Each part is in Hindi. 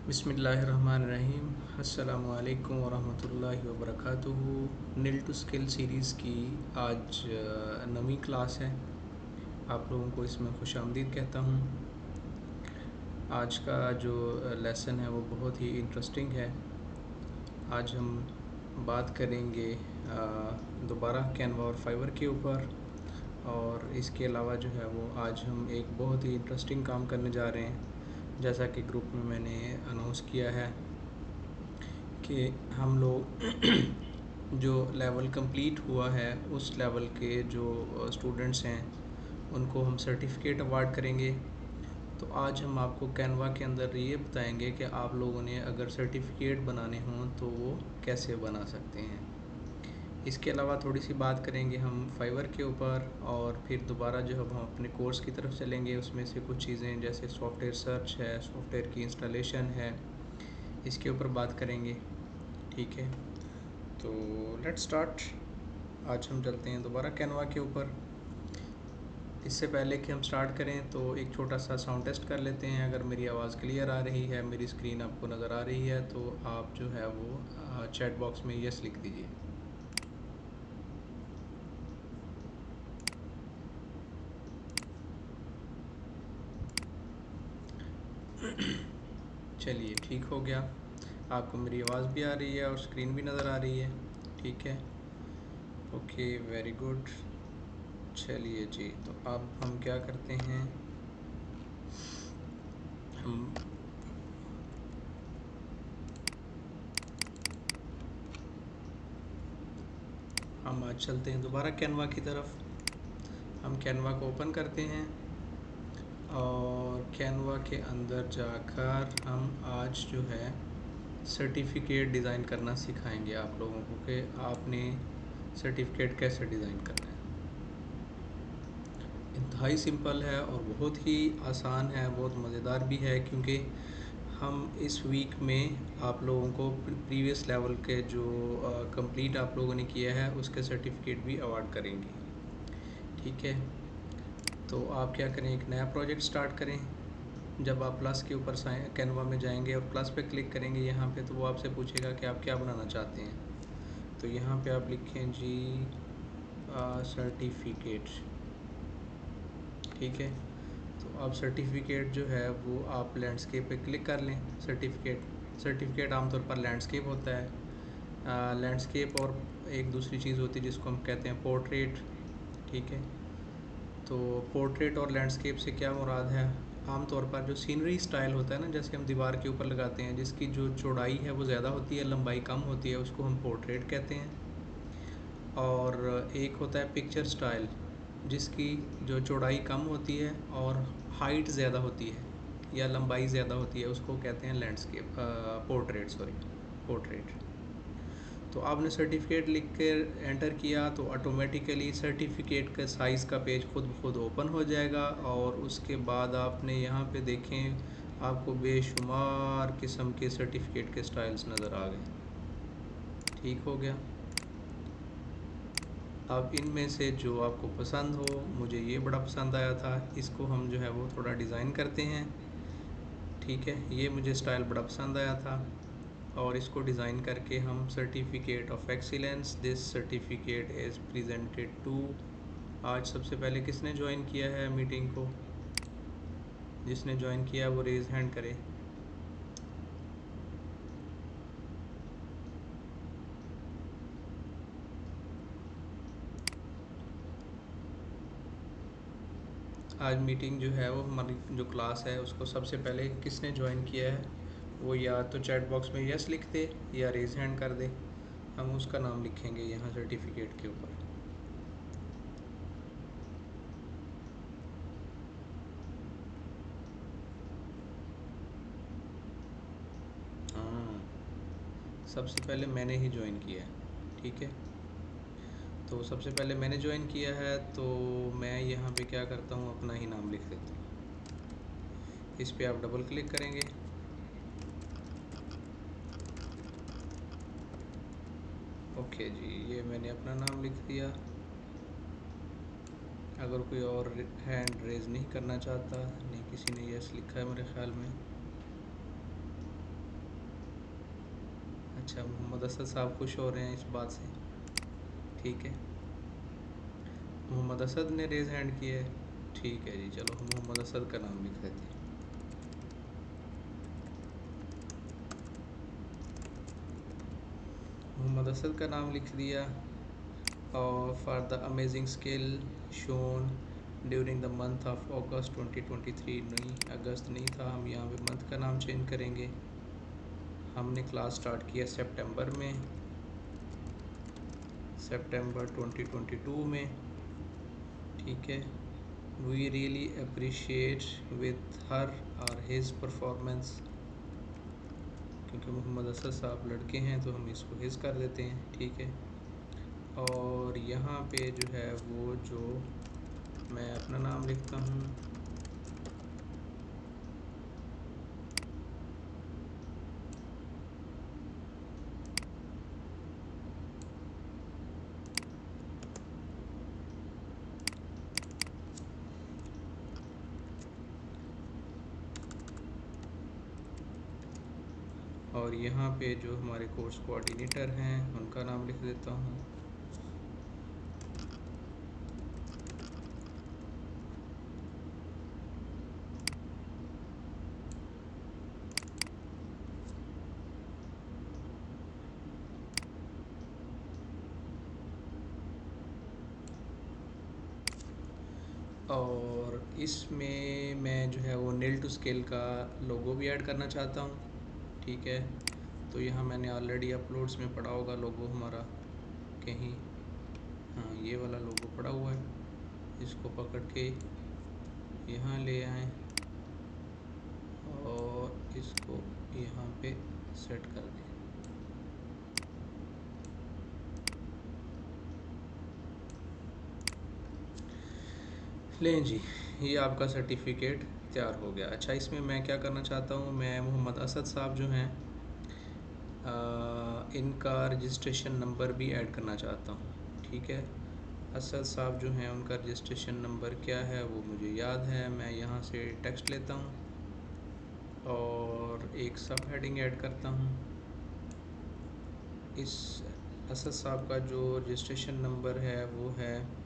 बिस्मिल्लाहिर्रहमानिर्रहीम। अस्सलामु अलैकुम वरहमतुल्लाहि वबरकातुहू। नील टू स्किल सीरीज़ की आज नवीं क्लास है। आप लोगों को इसमें खुशामदीद कहता हूँ। आज का जो लेसन है वो बहुत ही इंटरेस्टिंग है। आज हम बात करेंगे दोबारा कैनवा और फाइवर के ऊपर, और इसके अलावा जो है वो आज हम एक बहुत ही इंटरेस्टिंग काम करने जा रहे हैं। जैसा कि ग्रुप में मैंने अनाउंस किया है कि हम लोग जो लेवल कंप्लीट हुआ है उस लेवल के जो स्टूडेंट्स हैं उनको हम सर्टिफिकेट अवार्ड करेंगे। तो आज हम आपको कैनवा के अंदर ये बताएंगे कि आप लोगों ने अगर सर्टिफिकेट बनाने हों तो वो कैसे बना सकते हैं। इसके अलावा थोड़ी सी बात करेंगे हम फाइवर के ऊपर, और फिर दोबारा जो हम अपने कोर्स की तरफ चलेंगे। उसमें से कुछ चीज़ें जैसे सॉफ्टवेयर सर्च है, सॉफ्टवेयर की इंस्टॉलेशन है, इसके ऊपर बात करेंगे। ठीक है, तो लेट्स स्टार्ट। आज हम चलते हैं दोबारा कैनवा के ऊपर। इससे पहले कि हम स्टार्ट करें तो एक छोटा सा साउंड टेस्ट कर लेते हैं। अगर मेरी आवाज़ क्लियर आ रही है, मेरी स्क्रीन आपको नज़र आ रही है, तो आप जो है वो चैट बॉक्स में यस लिख दीजिए। चलिए, ठीक हो गया। आपको मेरी आवाज़ भी आ रही है और स्क्रीन भी नज़र आ रही है। ठीक है, ओके, वेरी गुड। चलिए जी, तो अब हम क्या करते हैं, हम आज चलते हैं दोबारा कैनवा की तरफ। हम कैनवा को ओपन करते हैं और कैनवा के अंदर जाकर हम आज जो है सर्टिफिकेट डिज़ाइन करना सिखाएंगे आप लोगों को कि आपने सर्टिफिकेट कैसे डिज़ाइन करना है। इंतहाई सिंपल है और बहुत ही आसान है, बहुत मज़ेदार भी है, क्योंकि हम इस वीक में आप लोगों को प्रीवियस लेवल के जो कंप्लीट आप लोगों ने किया है उसके सर्टिफिकेट भी अवार्ड करेंगे। ठीक है, तो आप क्या करें, एक नया प्रोजेक्ट स्टार्ट करें। जब आप प्लस के ऊपर कैनवा में जाएंगे और प्लस पे क्लिक करेंगे यहाँ पे, तो वो आपसे पूछेगा कि आप क्या बनाना चाहते हैं। तो यहाँ पे आप लिखें जी सर्टिफिकेट। ठीक है, तो अब सर्टिफिकेट जो है वो आप लैंडस्केप पे क्लिक कर लें। सर्टिफिकेट आमतौर पर लैंडस्केप होता है। लैंडस्केप और एक दूसरी चीज़ होती है जिसको हम कहते हैं पोर्ट्रेट। ठीक है, तो पोर्ट्रेट और लैंडस्केप से क्या मुराद है, आमतौर पर जो सीनरी स्टाइल होता है ना, जैसे हम दीवार के ऊपर लगाते हैं, जिसकी जो चौड़ाई है वो ज़्यादा होती है, लंबाई कम होती है, उसको हम पोर्ट्रेट कहते हैं। और एक होता है पिक्चर स्टाइल, जिसकी जो चौड़ाई कम होती है और हाइट ज़्यादा होती है या लंबाई ज़्यादा होती है, उसको कहते हैं लैंडस्केप, पोर्ट्रेट। तो आपने सर्टिफिकेट लिख कर एंटर किया तो ऑटोमेटिकली सर्टिफिकेट का साइज़ का पेज खुद ब खुद ओपन हो जाएगा, और उसके बाद आपने यहाँ पे देखें आपको बेशुमार किस्म के सर्टिफिकेट के स्टाइल्स नज़र आ गए। ठीक हो गया। अब इनमें से जो आपको पसंद हो, मुझे ये बड़ा पसंद आया था, इसको हम जो है वो थोड़ा डिज़ाइन करते हैं। ठीक है, ये मुझे स्टाइल बड़ा पसंद आया था और इसको डिज़ाइन करके हम certificate of excellence, this certificate is presented to. आज सबसे पहले किसने ज्वाइन किया है मीटिंग को? जिसने ज्वाइन किया वो रेज़ हैंड करे। आज मीटिंग जो है वो हमारी जो क्लास है उसको सबसे पहले किसने ज्वाइन किया है, वो या तो चैट बॉक्स में यस लिख दे या रेज़ हैंड कर दे। हम उसका नाम लिखेंगे यहाँ सर्टिफिकेट के ऊपर। हाँ, सबसे पहले मैंने ही ज्वाइन किया है। ठीक है, तो सबसे पहले मैंने ज्वाइन किया है, तो मैं यहाँ पे क्या करता हूँ, अपना ही नाम लिख देता हूँ। इस पे आप डबल क्लिक करेंगे। ओके जी, ये मैंने अपना नाम लिख दिया। अगर कोई और हैंड रेज नहीं करना चाहता, नहीं किसी ने यस लिखा है मेरे ख्याल में। अच्छा, मोहम्मद असद साहब खुश हो रहे हैं इस बात से। ठीक है, मोहम्मद असद ने रेज़ हैंड किया है। ठीक है जी, चलो हम मोहम्मद असद का नाम लिख देते हैं। मोहम्मद असद का नाम लिख दिया। और for the amazing skill shown during the month of अगस्त 2023, नहीं अगस्त नहीं था, हम यहाँ पे मंथ का नाम चेंज करेंगे। हमने क्लास स्टार्ट किया सितंबर में, सितंबर 2022 में। ठीक है, we really appreciate with her और हिज परफॉर्मेंस, क्योंकि मोहम्मद असद साहब लड़के हैं तो हम इसको हिज कर देते हैं। ठीक है, और यहाँ पे जो है वो जो मैं अपना नाम लिखता हूँ, और यहाँ पे जो हमारे कोर्स कोऑर्डिनेटर हैं उनका नाम लिख देता हूँ। और इसमें मैं जो है वो नील टू स्केल का लोगो भी ऐड करना चाहता हूँ। ठीक है, तो यहाँ मैंने ऑलरेडी अपलोड्स में पड़ा होगा लोगो हमारा कहीं, हाँ ये वाला लोगो पड़ा हुआ है। इसको पकड़ के यहाँ ले आएँ और इसको यहाँ पे सेट कर दें। लें जी, ये आपका सर्टिफिकेट तैयार हो गया। अच्छा, इसमें मैं क्या करना चाहता हूँ, मैं मोहम्मद असद साहब जो हैं इनका रजिस्ट्रेशन नंबर भी ऐड करना चाहता हूँ। ठीक है, असद साहब जो हैं उनका रजिस्ट्रेशन नंबर क्या है वो मुझे याद है। मैं यहाँ से टेक्स्ट लेता हूँ और एक सब हेडिंग ऐड करता हूँ। इस असद साहब का जो रजिस्ट्रेशन नंबर है वो है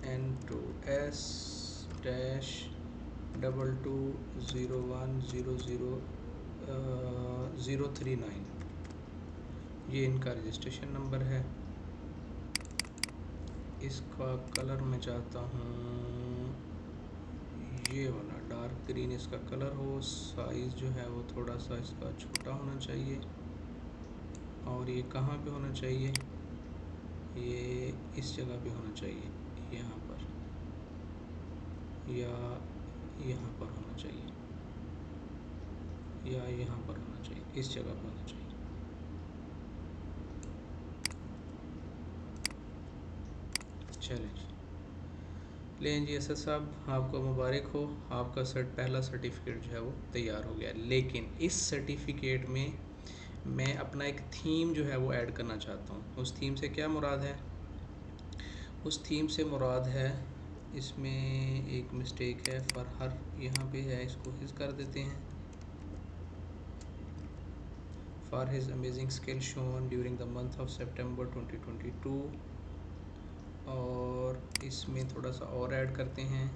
N2S डैश 220100 039, ये इनका रजिस्ट्रेशन नंबर है। इसका कलर मैं चाहता हूँ ये वाला डार्क ग्रीन इसका कलर हो। साइज़ जो है वो थोड़ा सा इसका छोटा होना चाहिए। और ये कहाँ पे होना चाहिए, ये इस जगह पे होना चाहिए, यहाँ पर या यहाँ पर होना चाहिए, या यहाँ पर होना चाहिए, इस जगह पे होना चाहिए। चलें जी, लें जी असद साहब, आपको मुबारक हो, आपका पहला सर्टिफिकेट जो है वो तैयार हो गया। लेकिन इस सर्टिफिकेट में मैं अपना एक थीम जो है वो ऐड करना चाहता हूँ। उस थीम से क्या मुराद है, उस थीम से मुराद है, इसमें एक मिस्टेक है, फॉर हर यहाँ पे है, इसको हिज कर देते हैं। For his amazing skill shown during the month of September 2022, और इसमें थोड़ा सा और ऐड करते हैं,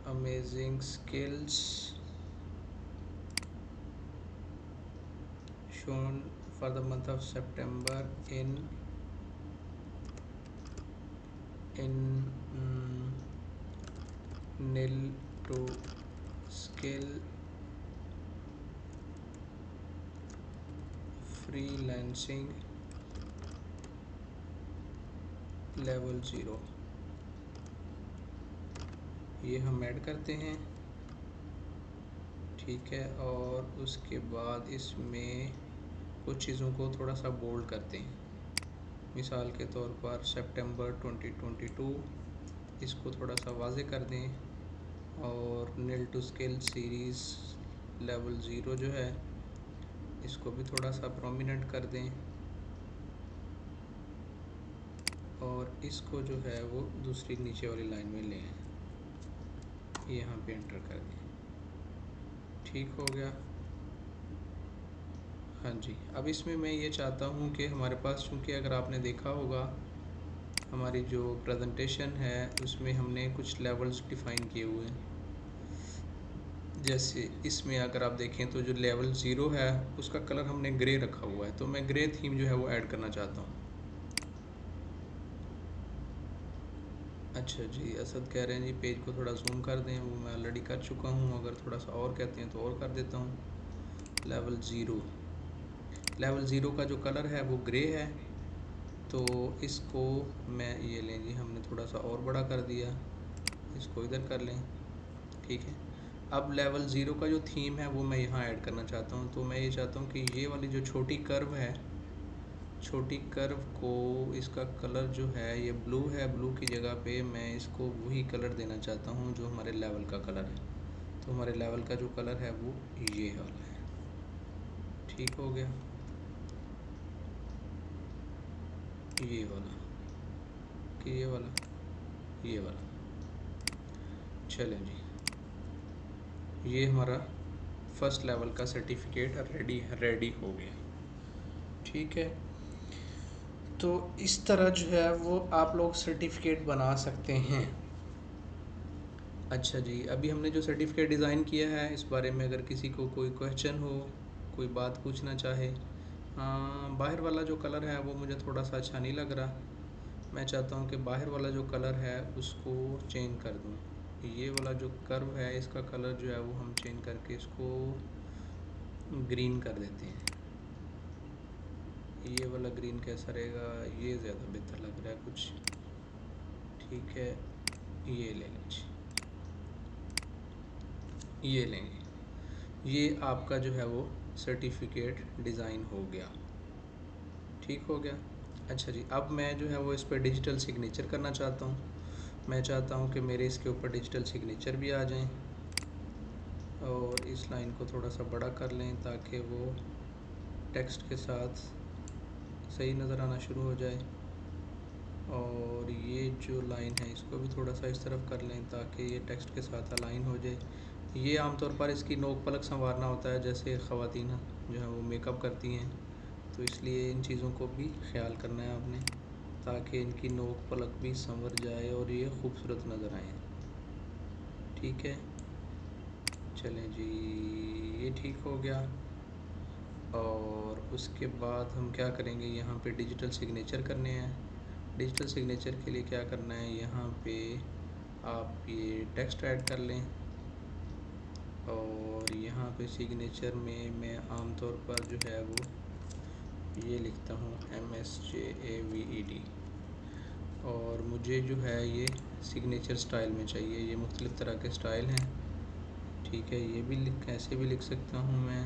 amazing skills shown for the month of September in Neil to skill freelancing level 0, ये हम ऐड करते हैं। ठीक है, और उसके बाद इसमें कुछ चीज़ों को थोड़ा सा बोल्ड करते हैं। मिसाल के तौर पर सितंबर 2022 इसको थोड़ा सा वाज़े कर दें, और नील टू स्किल सीरीज़ लेवल 0 जो है इसको भी थोड़ा सा प्रोमिनेंट कर दें, और इसको जो है वो दूसरी नीचे वाली लाइन में ले आएं, यहाँ पे एंटर कर दें। ठीक हो गया। हाँ जी, अब इसमें मैं ये चाहता हूँ कि हमारे पास, चूँकि अगर आपने देखा होगा हमारी जो प्रेजेंटेशन है उसमें हमने कुछ लेवल्स डिफ़ाइन किए हुए हैं। जैसे इसमें अगर आप देखें तो जो लेवल 0 है उसका कलर हमने ग्रे रखा हुआ है, तो मैं ग्रे थीम जो है वो ऐड करना चाहता हूँ। अच्छा जी, असद कह रहे हैं जी पेज को थोड़ा जूम कर दें, वो मैं ऑलरेडी कर चुका हूँ, अगर थोड़ा सा और कहते हैं तो और कर देता हूँ। लेवल ज़ीरो का जो कलर है वो ग्रे है, तो इसको मैं ये लें जी, हमने थोड़ा सा और बड़ा कर दिया, इसको इधर कर लें। ठीक है, अब लेवल 0 का जो थीम है वो मैं यहाँ ऐड करना चाहता हूँ। तो मैं ये चाहता हूँ कि ये वाली जो छोटी कर्व है, छोटी कर्व को इसका कलर जो है ये ब्लू है, ब्लू की जगह पे मैं इसको वही कलर देना चाहता हूँ जो हमारे लेवल का कलर है। तो हमारे लेवल का जो कलर है वो ये वाला है। ठीक हो गया, ये वाला कि ये वाला। चलें जी, ये हमारा फर्स्ट लेवल का सर्टिफिकेट रेडी हो गया। ठीक है, तो इस तरह जो है वो आप लोग सर्टिफिकेट बना सकते हैं। अच्छा जी, अभी हमने जो सर्टिफिकेट डिज़ाइन किया है इस बारे में अगर किसी को कोई क्वेश्चन हो, कोई बात पूछना चाहे। बाहर वाला जो कलर है वो मुझे थोड़ा सा अच्छा नहीं लग रहा, मैं चाहता हूँ कि बाहर वाला जो कलर है उसको चेंज कर दूँ। ये वाला जो कर्व है इसका कलर जो है वो हम चेंज करके इसको ग्रीन कर देते हैं। ये वाला ग्रीन कैसा रहेगा, ये ज़्यादा बेहतर लग रहा है कुछ। ठीक है, ये ले लीजिए, ये लेंगे, ये आपका जो है वो सर्टिफिकेट डिज़ाइन हो गया। ठीक हो गया। अच्छा जी, अब मैं जो है वो इस पर डिजिटल सिग्नेचर करना चाहता हूँ। मैं चाहता हूँ कि मेरे इसके ऊपर डिजिटल सिग्नेचर भी आ जाएं, और इस लाइन को थोड़ा सा बड़ा कर लें ताकि वो टेक्स्ट के साथ सही नज़र आना शुरू हो जाए। और ये जो लाइन है इसको भी थोड़ा सा इस तरफ कर लें ताकि ये टेक्स्ट के साथ अलाइन हो जाए। ये आमतौर पर इसकी नोक पलक संवारना होता है, जैसे ख़वातीन जो है वो मेकअप करती हैं, तो इसलिए इन चीज़ों को भी ख्याल करना है आपने, ताकि इनकी नोक पलक भी संवर जाए और ये खूबसूरत नज़र आए। ठीक है, चलें जी, ये ठीक हो गया। और उसके बाद हम क्या करेंगे, यहाँ पे डिजिटल सिग्नेचर करने हैं। डिजिटल सिग्नेचर के लिए क्या करना है, यहाँ पे आप ये टेक्स्ट ऐड कर लें, और यहाँ पे सिग्नेचर में मैं आमतौर पर जो है वो ये लिखता हूँ MSJAVED, और मुझे जो है ये सिग्नेचर स्टाइल में चाहिए। ये मुख्तलिफ़ तरह के स्टाइल हैं। ठीक है, ये भी ऐसे भी लिख सकता हूँ मैं,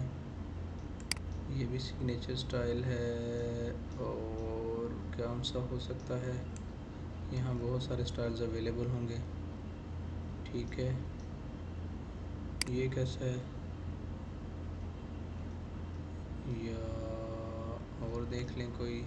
ये भी सिग्नेचर स्टाइल है। और कौन सा हो सकता है, यहाँ बहुत सारे स्टाइल्स अवेलेबल होंगे। ठीक है, ये कैसा है, या और देख लें कोई।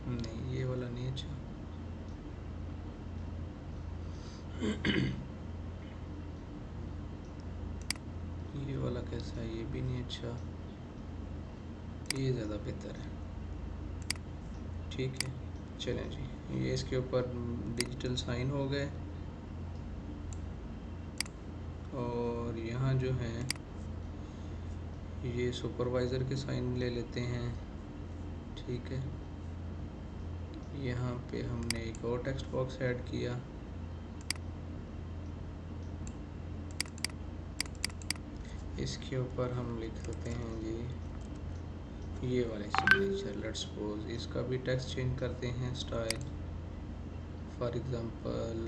नहीं, ये वाला नहीं अच्छा। ये वाला कैसा है, ये भी नहीं अच्छा, ये ज़्यादा बेहतर है। ठीक है, चलें जी, ये इसके ऊपर डिजिटल साइन हो गए, और यहाँ जो है ये सुपरवाइज़र के साइन ले लेते हैं। ठीक है, यहाँ पे हमने एक और टेक्स्ट बॉक्स ऐड किया, इसके ऊपर हम लिख देते हैं जी ये वाले सिग्नेचर लेट्स सपोज, इसका भी टेक्स्ट चेंज करते हैं स्टाइल। फॉर एग्ज़ाम्पल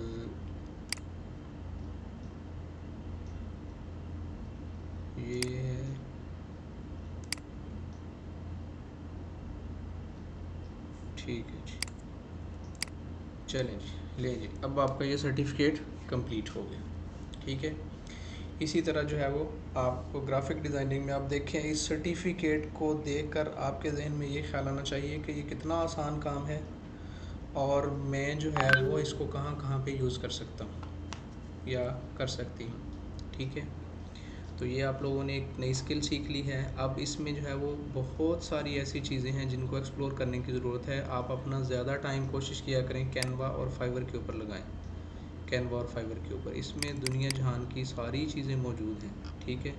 ये है, ठीक है जी, चलें जी, ले जी, अब आपका ये सर्टिफिकेट कंप्लीट हो गया। ठीक है, इसी तरह जो है वो आपको ग्राफिक डिज़ाइनिंग में आप देखें, इस सर्टिफिकेट को देखकर आपके जहन में ये ख्याल आना चाहिए कि ये कितना आसान काम है और मैं जो है वो इसको कहाँ कहाँ पे यूज़ कर सकता हूँ या कर सकती हूँ। ठीक है, तो ये आप लोगों ने एक नई स्किल सीख ली है। अब इसमें जो है वो बहुत सारी ऐसी चीज़ें हैं जिनको एक्सप्लोर करने की ज़रूरत है। आप अपना ज़्यादा टाइम कोशिश किया करें कैनवा और फाइवर के ऊपर लगाएं, कैनवा और फाइवर के ऊपर, इसमें दुनिया जहान की सारी चीज़ें मौजूद हैं। ठीक है,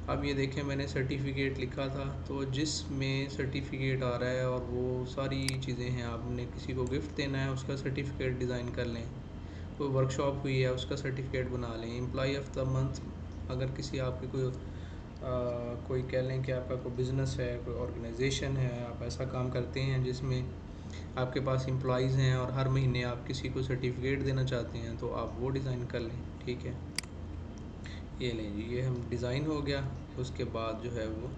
अब ये देखें मैंने सर्टिफिकेट लिखा था, तो जिसमें सर्टिफिकेट आ रहा है और वो सारी चीज़ें हैं, आपने किसी को गिफ्ट देना है उसका सर्टिफिकेट डिज़ाइन कर लें, कोई वर्कशॉप हुई है उसका सर्टिफिकेट बना लें, एम्प्लॉय ऑफ द मंथ अगर किसी आपकी कोई कह लें कि आपका कोई बिज़नेस है, कोई ऑर्गेनाइजेशन है, आप ऐसा काम करते हैं जिसमें आपके पास एम्प्लॉयज़ हैं और हर महीने आप किसी को सर्टिफिकेट देना चाहते हैं, तो आप वो डिज़ाइन कर लें। ठीक है, ये लें जी, ये हम डिज़ाइन हो गया। उसके बाद जो है वो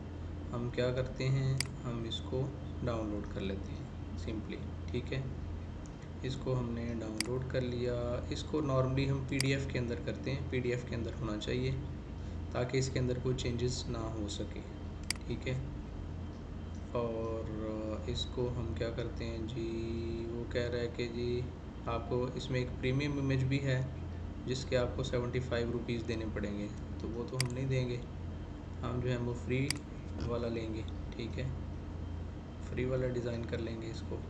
हम क्या करते हैं, हम इसको डाउनलोड कर लेते हैं सिंपली। ठीक है, इसको हमने डाउनलोड कर लिया। इसको नॉर्मली हम पीडीएफ के अंदर करते हैं, पीडीएफ के अंदर होना चाहिए ताकि इसके अंदर कोई चेंजेस ना हो सके। ठीक है, और इसको हम क्या करते हैं जी, वो कह रहा है कि जी आपको इसमें एक प्रीमियम इमेज भी है जिसके आपको 75 रुपीज़ देने पड़ेंगे, तो वो तो हम नहीं देंगे, हम जो है वो फ्री वाला लेंगे। ठीक है, फ्री वाला डिज़ाइन कर लेंगे इसको।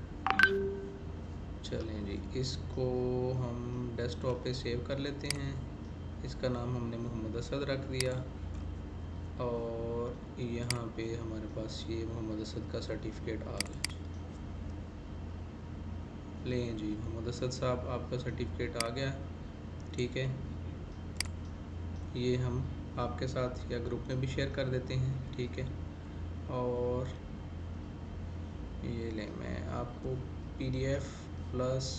चलें जी, इसको हम डेस्कटॉप पे सेव कर लेते हैं। इसका नाम हमने मोहम्मद असद रख दिया और यहाँ पे हमारे पास ये मोहम्मद असद का सर्टिफिकेट आ गया। लें जी, मोहम्मद असद साहब आपका सर्टिफिकेट आ गया। ठीक है, ये हम आपके साथ या ग्रुप में भी शेयर कर देते हैं। ठीक है, और ये लें, मैं आपको पीडीएफ प्लस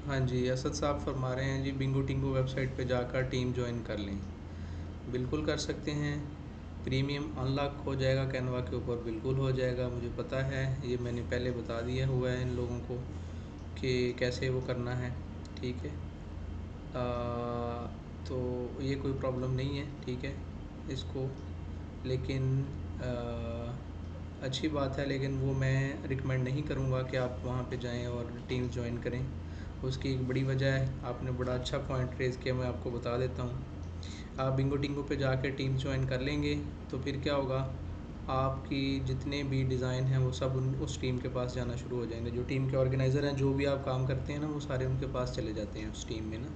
हाँ जी, असद साहब फरमा रहे हैं जी बिंगो टिंगो वेबसाइट पे जाकर टीम ज्वाइन कर लें। बिल्कुल कर सकते हैं, प्रीमियम अनलॉक हो जाएगा कैनवा के ऊपर, बिल्कुल हो जाएगा, मुझे पता है, ये मैंने पहले बता दिया हुआ है इन लोगों को कि कैसे वो करना है। ठीक है, तो ये कोई प्रॉब्लम नहीं है। ठीक है, इसको लेकिन अच्छी बात है, लेकिन वो मैं रिकमेंड नहीं करूँगा कि आप वहाँ पे जाएं और टीम ज्वाइन करें। उसकी एक बड़ी वजह है, आपने बड़ा अच्छा पॉइंट रेज़ किया, मैं आपको बता देता हूँ। आप बिंगो टिंगो पे जाके टीम ज्वाइन कर लेंगे तो फिर क्या होगा, आपकी जितने भी डिज़ाइन हैं वो सब उस टीम के पास जाना शुरू हो जाएंगे। जो टीम के ऑर्गेनाइज़र हैं, जो भी आप काम करते हैं ना, वो सारे उनके पास चले जाते हैं उस टीम में ना,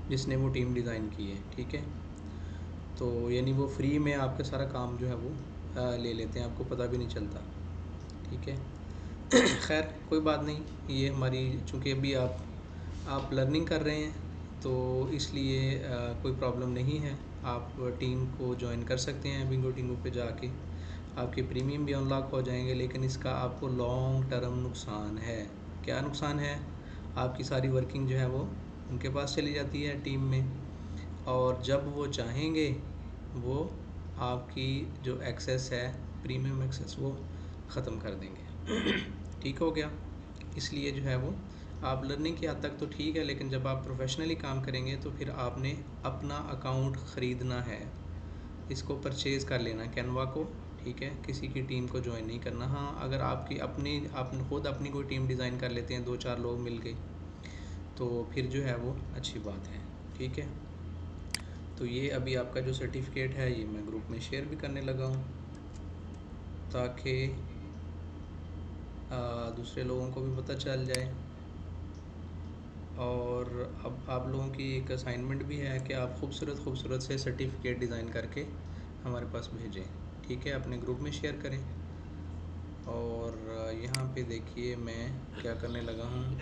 जिसने वो टीम डिज़ाइन की है। ठीक है, तो यानी वो फ्री में आपका सारा काम जो है वो ले लेते हैं, आपको पता भी नहीं चलता। ठीक है, खैर कोई बात नहीं, ये हमारी चूँकि अभी आप लर्निंग कर रहे हैं तो इसलिए कोई प्रॉब्लम नहीं है, आप टीम को ज्वाइन कर सकते हैं बिंगो टिंगो पे जाके, आपके प्रीमियम भी अनलॉक हो जाएंगे। लेकिन इसका आपको लॉन्ग टर्म नुकसान है। क्या नुकसान है, आपकी सारी वर्किंग जो है वो उनके पास चली जाती है टीम में, और जब वो चाहेंगे वो आपकी जो एक्सेस है, प्रीमियम एक्सेस, वो ख़त्म कर देंगे। ठीक हो गया, इसलिए जो है वो आप लर्निंग की हद तक तो ठीक है, लेकिन जब आप प्रोफेशनली काम करेंगे तो फिर आपने अपना अकाउंट ख़रीदना है, इसको परचेज़ कर लेना कैनवा को। ठीक है, किसी की टीम को ज्वाइन नहीं करना। हाँ, अगर आपकी अपनी आप खुद अपनी कोई टीम डिज़ाइन कर लेते हैं, 2-4 लोग मिल के, तो फिर जो है वो अच्छी बात है। ठीक है, तो ये अभी आपका जो सर्टिफिकेट है ये मैं ग्रुप में शेयर भी करने लगा हूँ ताकि दूसरे लोगों को भी पता चल जाए। और अब आप लोगों की एक असाइनमेंट भी है कि आप खूबसूरत खूबसूरत से सर्टिफिकेट डिज़ाइन करके हमारे पास भेजें। ठीक है, अपने ग्रुप में शेयर करें। और यहाँ पे देखिए मैं क्या करने लगा हूँ,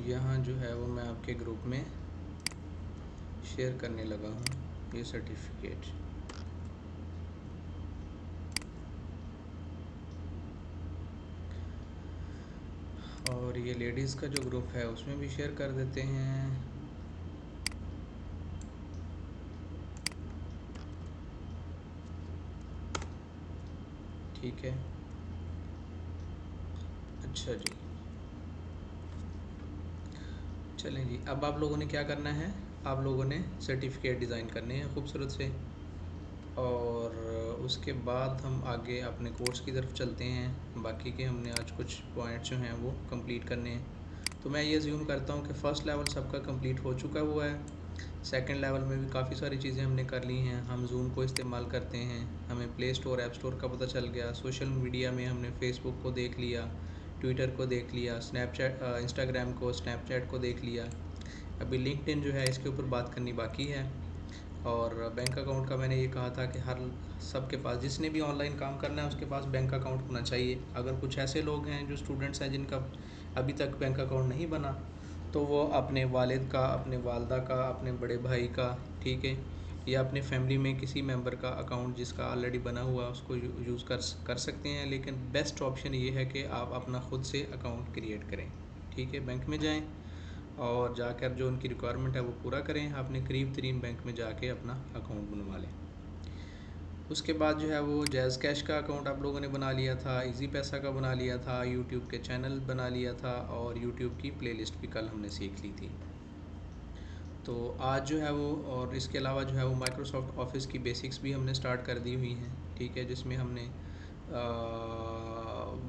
यहाँ जो है वो मैं आपके ग्रुप में शेयर करने लगा हूँ ये सर्टिफिकेट। और ये लेडीज़ का जो ग्रुप है उसमें भी शेयर कर देते हैं। ठीक है, अच्छा जी। चलें जी, अब आप लोगों ने क्या करना है, आप लोगों ने सर्टिफिकेट डिज़ाइन करने हैं खूबसूरत से, और उसके बाद हम आगे अपने कोर्स की तरफ चलते हैं। बाकी के हमने आज कुछ पॉइंट्स जो हैं वो कंप्लीट करने हैं। तो मैं ये अज्यूम करता हूँ कि फ़र्स्ट लेवल सबका कंप्लीट हो चुका हुआ है। सेकंड लेवल में भी काफ़ी सारी चीज़ें हमने कर ली हैं। हम जूम को इस्तेमाल करते हैं, हमें प्ले स्टोर ऐप स्टोर का पता चल गया। सोशल मीडिया में हमने फेसबुक को देख लिया, ट्विटर को देख लिया, स्नैपचैट इंस्टाग्राम को, स्नैपचैट को देख लिया। अभी लिंक्डइन जो है इसके ऊपर बात करनी बाकी है। और बैंक अकाउंट का मैंने ये कहा था कि हर सबके पास, जिसने भी ऑनलाइन काम करना है उसके पास बैंक अकाउंट होना चाहिए। अगर कुछ ऐसे लोग हैं जो स्टूडेंट्स हैं जिनका अभी तक बैंक अकाउंट नहीं बना, तो वो अपने वालिद का, अपने वालदा का, अपने बड़े भाई का, ठीक है, या अपने फैमिली में किसी मेंबर का अकाउंट जिसका ऑलरेडी बना हुआ उसको यूज़ कर सकते हैं। लेकिन बेस्ट ऑप्शन ये है कि आप अपना ख़ुद से अकाउंट क्रिएट करें। ठीक है, बैंक में जाएं और जाकर जो उनकी रिक्वायरमेंट है वो पूरा करें। अपने करीब तरीन बैंक में जाके अपना अकाउंट बनवा लें। उसके बाद जो है वो जैज़ कैश का अकाउंट आप लोगों ने बना लिया था, इजी पैसा का बना लिया था, यूट्यूब के चैनल बना लिया था, और यूट्यूब की प्लेलिस्ट भी कल हमने सीख ली थी। तो आज जो है वो, और इसके अलावा जो है वो माइक्रोसॉफ्ट ऑफिस की बेसिक्स भी हमने स्टार्ट कर दी हुई हैं। ठीक है, जिसमें हमने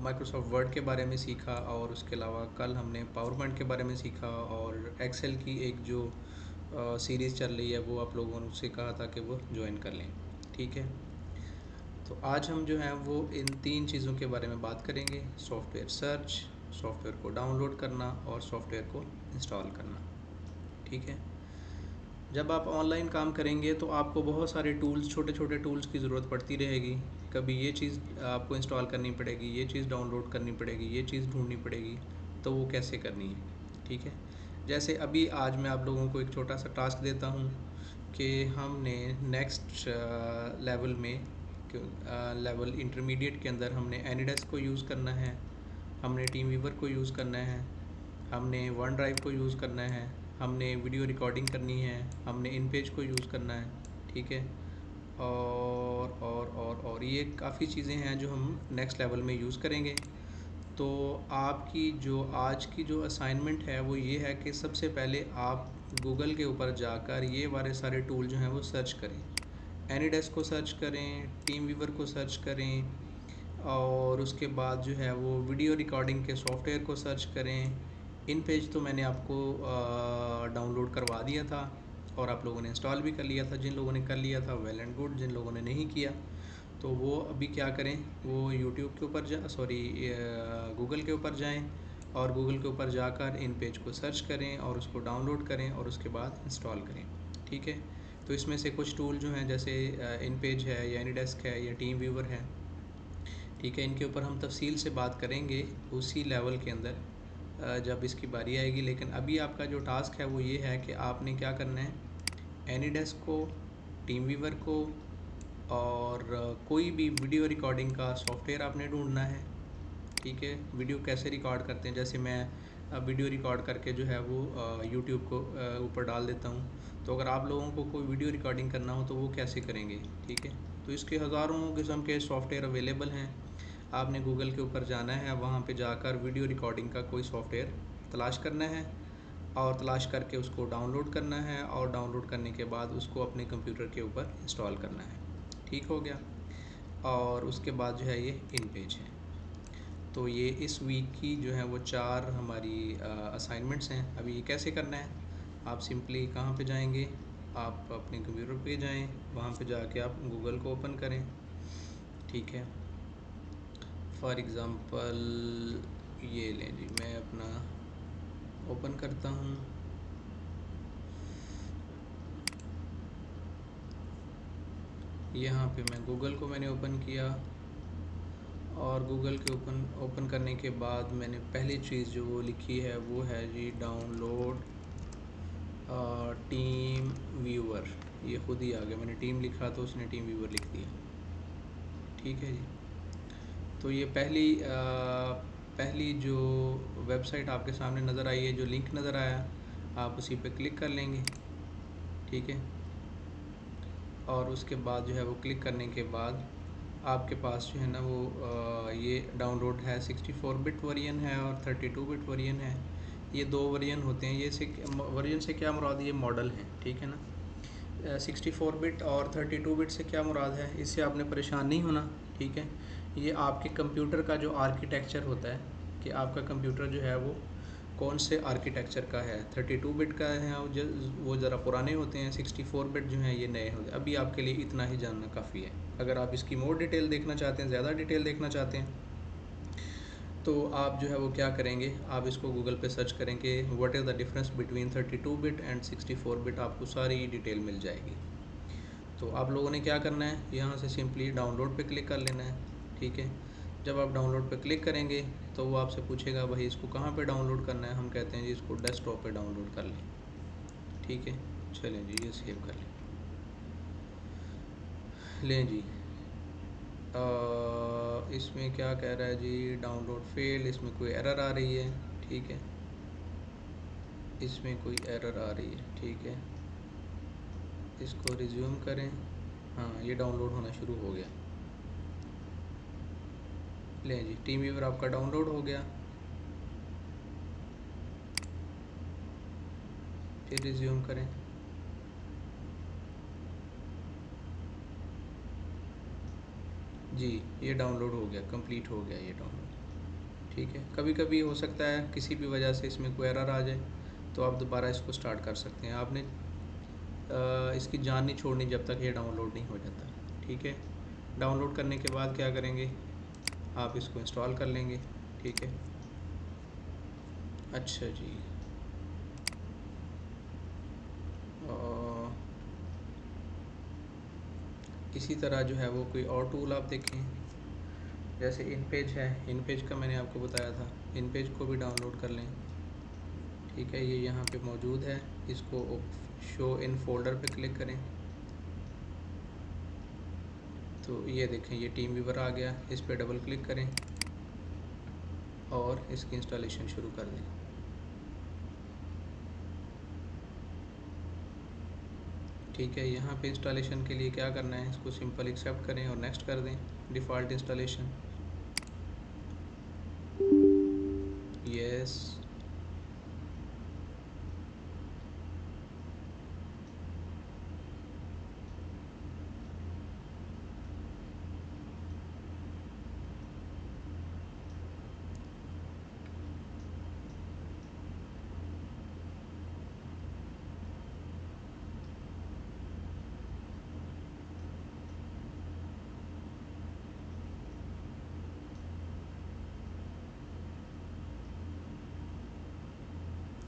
माइक्रोसॉफ्ट वर्ड के बारे में सीखा, और उसके अलावा कल हमने पावर पॉइंट के बारे में सीखा, और एक्सेल की एक जो सीरीज़ चल रही है वो आप लोगों से कहा था कि वो ज्वाइन कर लें। ठीक है, तो आज हम जो है वो इन तीन चीज़ों के बारे में बात करेंगे: सॉफ्टवेयर सर्च, सॉफ्टवेयर को डाउनलोड करना, और सॉफ्टवेयर को इंस्टॉल करना। ठीक है, जब आप ऑनलाइन काम करेंगे तो आपको बहुत सारे टूल्स, छोटे छोटे टूल्स की ज़रूरत पड़ती रहेगी। कभी ये चीज़ आपको इंस्टॉल करनी पड़ेगी, ये चीज़ डाउनलोड करनी पड़ेगी, ये चीज़ ढूंढनी पड़ेगी। तो वो कैसे करनी है? ठीक है, जैसे अभी आज मैं आप लोगों को एक छोटा सा टास्क देता हूँ कि हमने नेक्स्ट लेवल में, लेवल इंटरमीडिएट के अंदर हमने एनीडेस्क को यूज़ करना है, हमने टीम वीवर को यूज़ करना है, हमने वन ड्राइव को यूज़ करना है, हमने वीडियो रिकॉर्डिंग करनी है, हमने इन पेज को यूज़ करना है। ठीक है, और ये काफ़ी चीज़ें हैं जो हम नेक्स्ट लेवल में यूज़ करेंगे। तो आपकी जो आज की जो असाइनमेंट है वो ये है कि सबसे पहले आप गूगल के ऊपर जाकर ये वाले सारे टूल जो हैं वो सर्च करें। एनीडेस्क को सर्च करें, टीम वीवर को सर्च करें, और उसके बाद जो है वो वीडियो रिकॉर्डिंग के सॉफ्टवेयर को सर्च करें। इन पेज तो मैंने आपको डाउनलोड करवा दिया था, और आप लोगों ने इंस्टॉल भी कर लिया था। जिन लोगों ने कर लिया था वेल एंड गुड, जिन लोगों ने नहीं किया तो वो अभी क्या करें, वो यूट्यूब के ऊपर गूगल के ऊपर जाएं, और गूगल के ऊपर जाकर इन पेज को सर्च करें और उसको डाउनलोड करें, और उसके बाद इंस्टॉल करें। ठीक है, तो इसमें से कुछ टूल जो हैं जैसे इन पेज है, या एनीडेस्क है, या टीम व्यूवर है। ठीक है, इनके ऊपर हम तफसील से बात करेंगे उसी लेवल के अंदर जब इसकी बारी आएगी। लेकिन अभी आपका जो टास्क है वो ये है कि आपने क्या करना है, एनीडेस्क को, टीम वीवर को, और कोई भी वीडियो रिकॉर्डिंग का सॉफ्टवेयर आपने ढूंढना है। ठीक है, वीडियो कैसे रिकॉर्ड करते हैं, जैसे मैं वीडियो रिकॉर्ड करके जो है वो यूट्यूब को ऊपर डाल देता हूँ। तो अगर आप लोगों को कोई वीडियो रिकॉर्डिंग करना हो तो वो कैसे करेंगे? ठीक है, तो इसके हज़ारों किस्म के सॉफ्टवेयर अवेलेबल हैं। आपने गूगल के ऊपर जाना है, वहाँ पे जाकर वीडियो रिकॉर्डिंग का कोई सॉफ्टवेयर तलाश करना है, और तलाश करके उसको डाउनलोड करना है, और डाउनलोड करने के बाद उसको अपने कंप्यूटर के ऊपर इंस्टॉल करना है। ठीक हो गया, और उसके बाद जो है ये इन पेज है। तो ये इस वीक की जो है वो 4 हमारी असाइनमेंट्स हैं। अभी ये कैसे करना है, आप सिंपली कहाँ पे जाएंगे, आप अपने कंप्यूटर पे जाएं, वहाँ पे जाके आप गूगल को ओपन करें। ठीक है, फॉर एग्ज़ाम्पल ये लें जी, मैं अपना ओपन करता हूँ। यहाँ पे मैं गूगल को मैंने ओपन किया, और गूगल के ओपन करने के बाद मैंने पहली चीज़ जो वो लिखी है वो है जी डाउनलोड टीम व्यूअर। ये ख़ुद ही आ गया, मैंने टीम लिखा तो उसने टीम व्यूअर लिख दिया। ठीक है जी, तो ये पहली पहली जो वेबसाइट आपके सामने नज़र आई है, जो लिंक नज़र आया, आप उसी पे क्लिक कर लेंगे। ठीक है, और उसके बाद जो है वो क्लिक करने के बाद आपके पास जो है ना वो ये डाउनलोड है। 64 बिट वर्जन है और 32 बिट वर्जन है। ये दो वर्जन होते हैं। ये से वर्जन से क्या मुराद, ये मॉडल हैं, ठीक है ना। 64 बिट और 32 बिट से क्या मुराद है, इससे आपने परेशान नहीं होना। ठीक है, ये आपके कंप्यूटर का जो आर्किटेक्चर होता है कि आपका कंप्यूटर जो है वो कौन से आर्किटेक्चर का है। 32 बिट का है वो ज़रा पुराने होते हैं। 64 बिट जो हैं ये नए होते हैं। अभी आपके लिए इतना ही जानना काफ़ी है। अगर आप इसकी मोर डिटेल देखना चाहते हैं, ज़्यादा डिटेल देखना चाहते हैं, तो आप जो है वो क्या करेंगे, आप इसको गूगल पे सर्च करेंगे what is the difference between 32 bit and 64 bit, आपको सारी डिटेल मिल जाएगी। तो आप लोगों ने क्या करना है, यहाँ से सिंपली डाउनलोड पे क्लिक कर लेना है। ठीक है, जब आप डाउनलोड पे क्लिक करेंगे तो वो आपसे पूछेगा भाई इसको कहाँ पे डाउनलोड करना है। हम कहते हैं जी इसको डेस्कटॉप पे डाउनलोड कर लें। ठीक है, चलें जी ये सेव कर लें जी। इसमें क्या कह रहा है जी, डाउनलोड फेल, इसमें कोई एरर आ रही है। ठीक है, इसमें कोई एरर आ रही है। ठीक है, इसको रिज्यूम करें। हाँ, ये डाउनलोड होना शुरू हो गया। लें जी, टीम व्यूअर आपका डाउनलोड हो गया। फिर रिज्यूम करें। जी, ये डाउनलोड हो गया, कंप्लीट हो गया ये डाउनलोड। ठीक है, कभी कभी हो सकता है किसी भी वजह से इसमें कोई एरर आ जाए, तो आप दोबारा इसको स्टार्ट कर सकते हैं। आपने इसकी जान नहीं छोड़नी जब तक ये डाउनलोड नहीं हो जाता। ठीक है, डाउनलोड करने के बाद क्या करेंगे, आप इसको इंस्टॉल कर लेंगे। ठीक है, अच्छा जी। इसी तरह जो है वो कोई और टूल आप देखें, जैसे इन पेज है। इन पेज का मैंने आपको बताया था, इन पेज को भी डाउनलोड कर लें। ठीक है, ये यहाँ पे मौजूद है। इसको शो इन फोल्डर पे क्लिक करें तो ये देखें ये टीम व्यूवर आ गया। इस पर डबल क्लिक करें और इसकी इंस्टॉलेशन शुरू कर दें। ठीक है, यहाँ पे इंस्टॉलेशन के लिए क्या करना है, इसको सिंपल एक्सेप्ट करें और नेक्स्ट कर दें। Default installation, yes.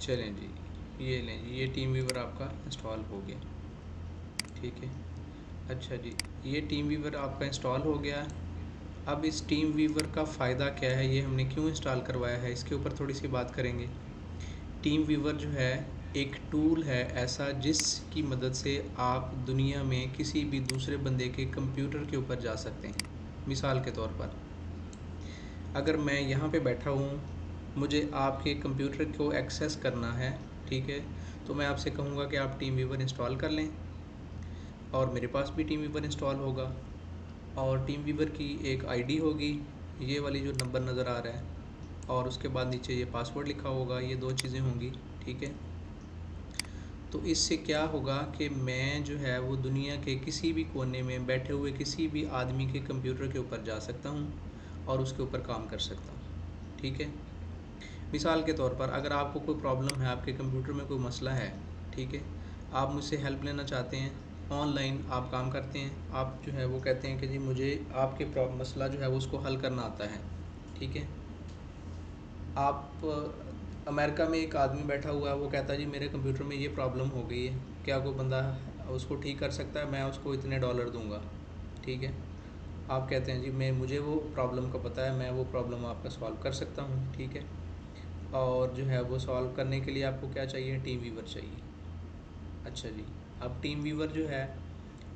चलें जी, ये लें जी, ये टीम व्यूवर आपका इंस्टॉल हो गया। ठीक है, अच्छा जी, ये टीम व्यूवर आपका इंस्टॉल हो गया। अब इस टीम वीवर का फ़ायदा क्या है, ये हमने क्यों इंस्टॉल करवाया है, इसके ऊपर थोड़ी सी बात करेंगे। टीम वीवर जो है एक टूल है ऐसा जिसकी मदद से आप दुनिया में किसी भी दूसरे बंदे के कंप्यूटर के ऊपर जा सकते हैं। मिसाल के तौर पर अगर मैं यहाँ पे बैठा हूँ, मुझे आपके कंप्यूटर को एक्सेस करना है। ठीक है, तो मैं आपसे कहूँगा कि आप टीम वीवर इंस्टॉल कर लें और मेरे पास भी टीम वीवर इंस्टॉल होगा और टीम वीवर की एक आईडी होगी, ये वाली जो नंबर नज़र आ रहा है, और उसके बाद नीचे ये पासवर्ड लिखा होगा। ये दो चीज़ें होंगी। ठीक है, तो इससे क्या होगा कि मैं जो है वो दुनिया के किसी भी कोने में बैठे हुए किसी भी आदमी के कंप्यूटर के ऊपर जा सकता हूँ और उसके ऊपर काम कर सकता हूँ। ठीक है, मिसाल के तौर पर अगर आपको कोई प्रॉब्लम है, आपके कंप्यूटर में कोई मसला है, ठीक है, आप मुझसे हेल्प लेना चाहते हैं, ऑनलाइन आप काम करते हैं, आप जो है वो कहते हैं कि जी मुझे आपके मसला जो है वो उसको हल करना आता है। ठीक है, आप अमेरिका में एक आदमी बैठा हुआ है, वो कहता है जी मेरे कंप्यूटर में ये प्रॉब्लम हो गई है, क्या कोई बंदा उसको ठीक कर सकता है, मैं उसको इतने डॉलर दूंगा। ठीक है, आप कहते हैं जी मैं मुझे वो प्रॉब्लम का पता है, मैं वो प्रॉब्लम आपका सॉल्व कर सकता हूँ। ठीक है, और जो है वो सॉल्व करने के लिए आपको क्या चाहिए, टीम वीवर चाहिए। अच्छा जी, अब टीम वीवर जो है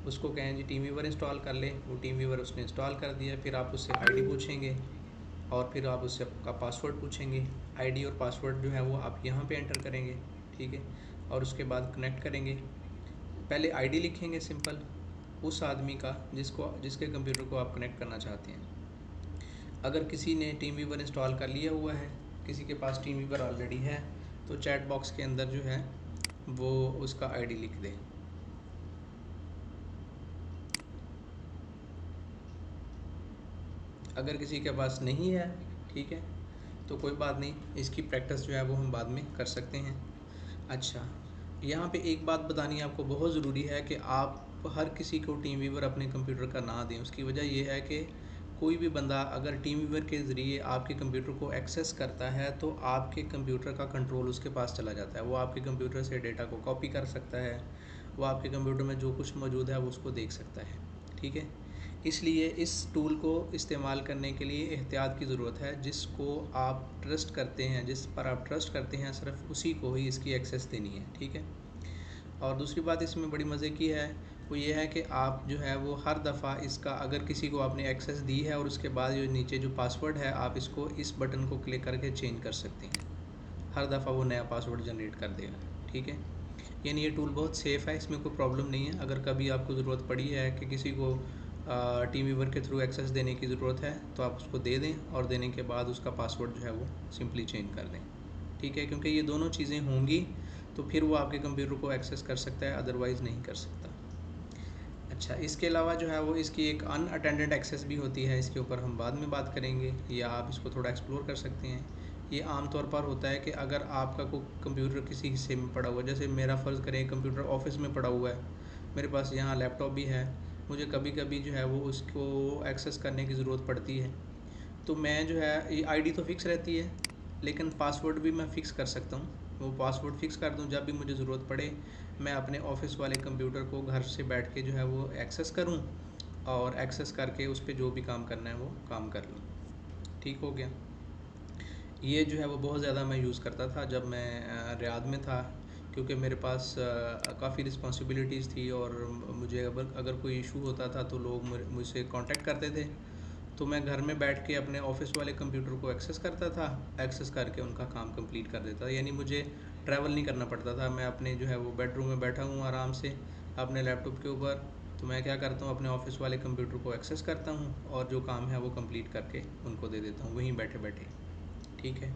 उसको कहें जी टीम वीवर इंस्टॉल कर ले, वो टीम वीवर उसने इंस्टॉल कर दिया। फिर आप उससे आईडी पूछेंगे, और फिर आप उससे आपका पासवर्ड पूछेंगे। आईडी और पासवर्ड जो है वो आप यहाँ पे एंटर करेंगे, ठीक है। और उसके बाद कनेक्ट करेंगे। पहले आईडी लिखेंगे सिंपल उस आदमी का जिसके कंप्यूटर को आप कनेक्ट करना चाहते हैं। अगर किसी ने टीम वीवर इंस्टॉल कर लिया हुआ है, किसी के पास टीम वीवर ऑलरेडी है, तो चैट बॉक्स के अंदर जो है वो उसका आईडी लिख दें। अगर किसी के पास नहीं है, ठीक है, तो कोई बात नहीं, इसकी प्रैक्टिस जो है वो हम बाद में कर सकते हैं। अच्छा, यहाँ पे एक बात बतानी आपको बहुत ज़रूरी है कि आप हर किसी को टीम वीवर अपने कंप्यूटर का ना दें। उसकी वजह यह है कि कोई भी बंदा अगर टीम वीवर के ज़रिए आपके कंप्यूटर को एक्सेस करता है तो आपके कंप्यूटर का कंट्रोल उसके पास चला जाता है। वो आपके कंप्यूटर से डेटा को कॉपी कर सकता है, वो आपके कंप्यूटर में जो कुछ मौजूद है वो उसको देख सकता है, ठीक है। इसलिए इस टूल को इस्तेमाल करने के लिए एहतियात की ज़रूरत है। जिसको आप ट्रस्ट करते हैं, जिस पर आप ट्रस्ट करते हैं, सिर्फ उसी को ही इसकी एक्सेस देनी है, ठीक है। और दूसरी बात इसमें बड़ी मज़े की है वो ये है कि आप जो है वो हर दफ़ा इसका अगर किसी को आपने एक्सेस दी है और उसके बाद जो नीचे जो पासवर्ड है आप इसको इस बटन को क्लिक करके चेंज कर सकते हैं। हर दफ़ा वो नया पासवर्ड जनरेट कर देगा, ठीक है। यानी ये टूल बहुत सेफ़ है, इसमें कोई प्रॉब्लम नहीं है। अगर कभी आपको ज़रूरत पड़ी है कि किसी को टीम वीवर के थ्रू एक्सेस देने की ज़रूरत है तो आप उसको दे दें और देने के बाद उसका पासवर्ड जो है वो सिंपली चेंज कर दें, ठीक है। क्योंकि ये दोनों चीज़ें होंगी तो फिर वो आपके कंप्यूटर को एक्सेस कर सकता है, अदरवाइज़ नहीं कर सकता। अच्छा, इसके अलावा जो है वो इसकी एक अनअटेंडेड एक्सेस भी होती है, इसके ऊपर हम बाद में बात करेंगे, या आप इसको थोड़ा एक्सप्लोर कर सकते हैं। ये आम तौर पर होता है कि अगर आपका कोई कंप्यूटर किसी हिस्से में पड़ा हुआ है, जैसे मेरा फ़र्ज़ करें कंप्यूटर ऑफिस में पड़ा हुआ है, मेरे पास यहाँ लैपटॉप भी है, मुझे कभी कभी जो है वो उसको एक्सेस करने की ज़रूरत पड़ती है, तो मैं जो है ये आईडी तो फ़िक्स रहती है लेकिन पासवर्ड भी मैं फ़िक्स कर सकता हूँ। वो पासवर्ड फ़िक्स कर दूँ, जब भी मुझे ज़रूरत पड़े मैं अपने ऑफ़िस वाले कंप्यूटर को घर से बैठ के जो है वो एक्सेस करूँ और एक्सेस करके उस पर जो भी काम करना है वो काम कर लूँ। ठीक हो गया। ये जो है वो बहुत ज़्यादा मैं यूज़ करता था जब मैं रियाद में था, क्योंकि मेरे पास काफ़ी रिस्पॉन्सिबिलिटीज़ थी और मुझे अगर कोई इशू होता था तो लोग मुझसे कांटेक्ट करते थे, तो मैं घर में बैठ के अपने ऑफ़िस वाले कंप्यूटर को एक्सेस करता था, एक्सेस करके उनका काम कंप्लीट कर देता था। यानी मुझे ट्रैवल नहीं करना पड़ता था, मैं अपने जो है वो बेडरूम में बैठा हूँ आराम से अपने लैपटॉप के ऊपर, तो मैं क्या करता हूँ अपने ऑफ़िस वाले कंप्यूटर को एक्सेस करता हूँ और जो काम है वो कंप्लीट करके उनको दे देता हूँ वहीं बैठे बैठे, ठीक है।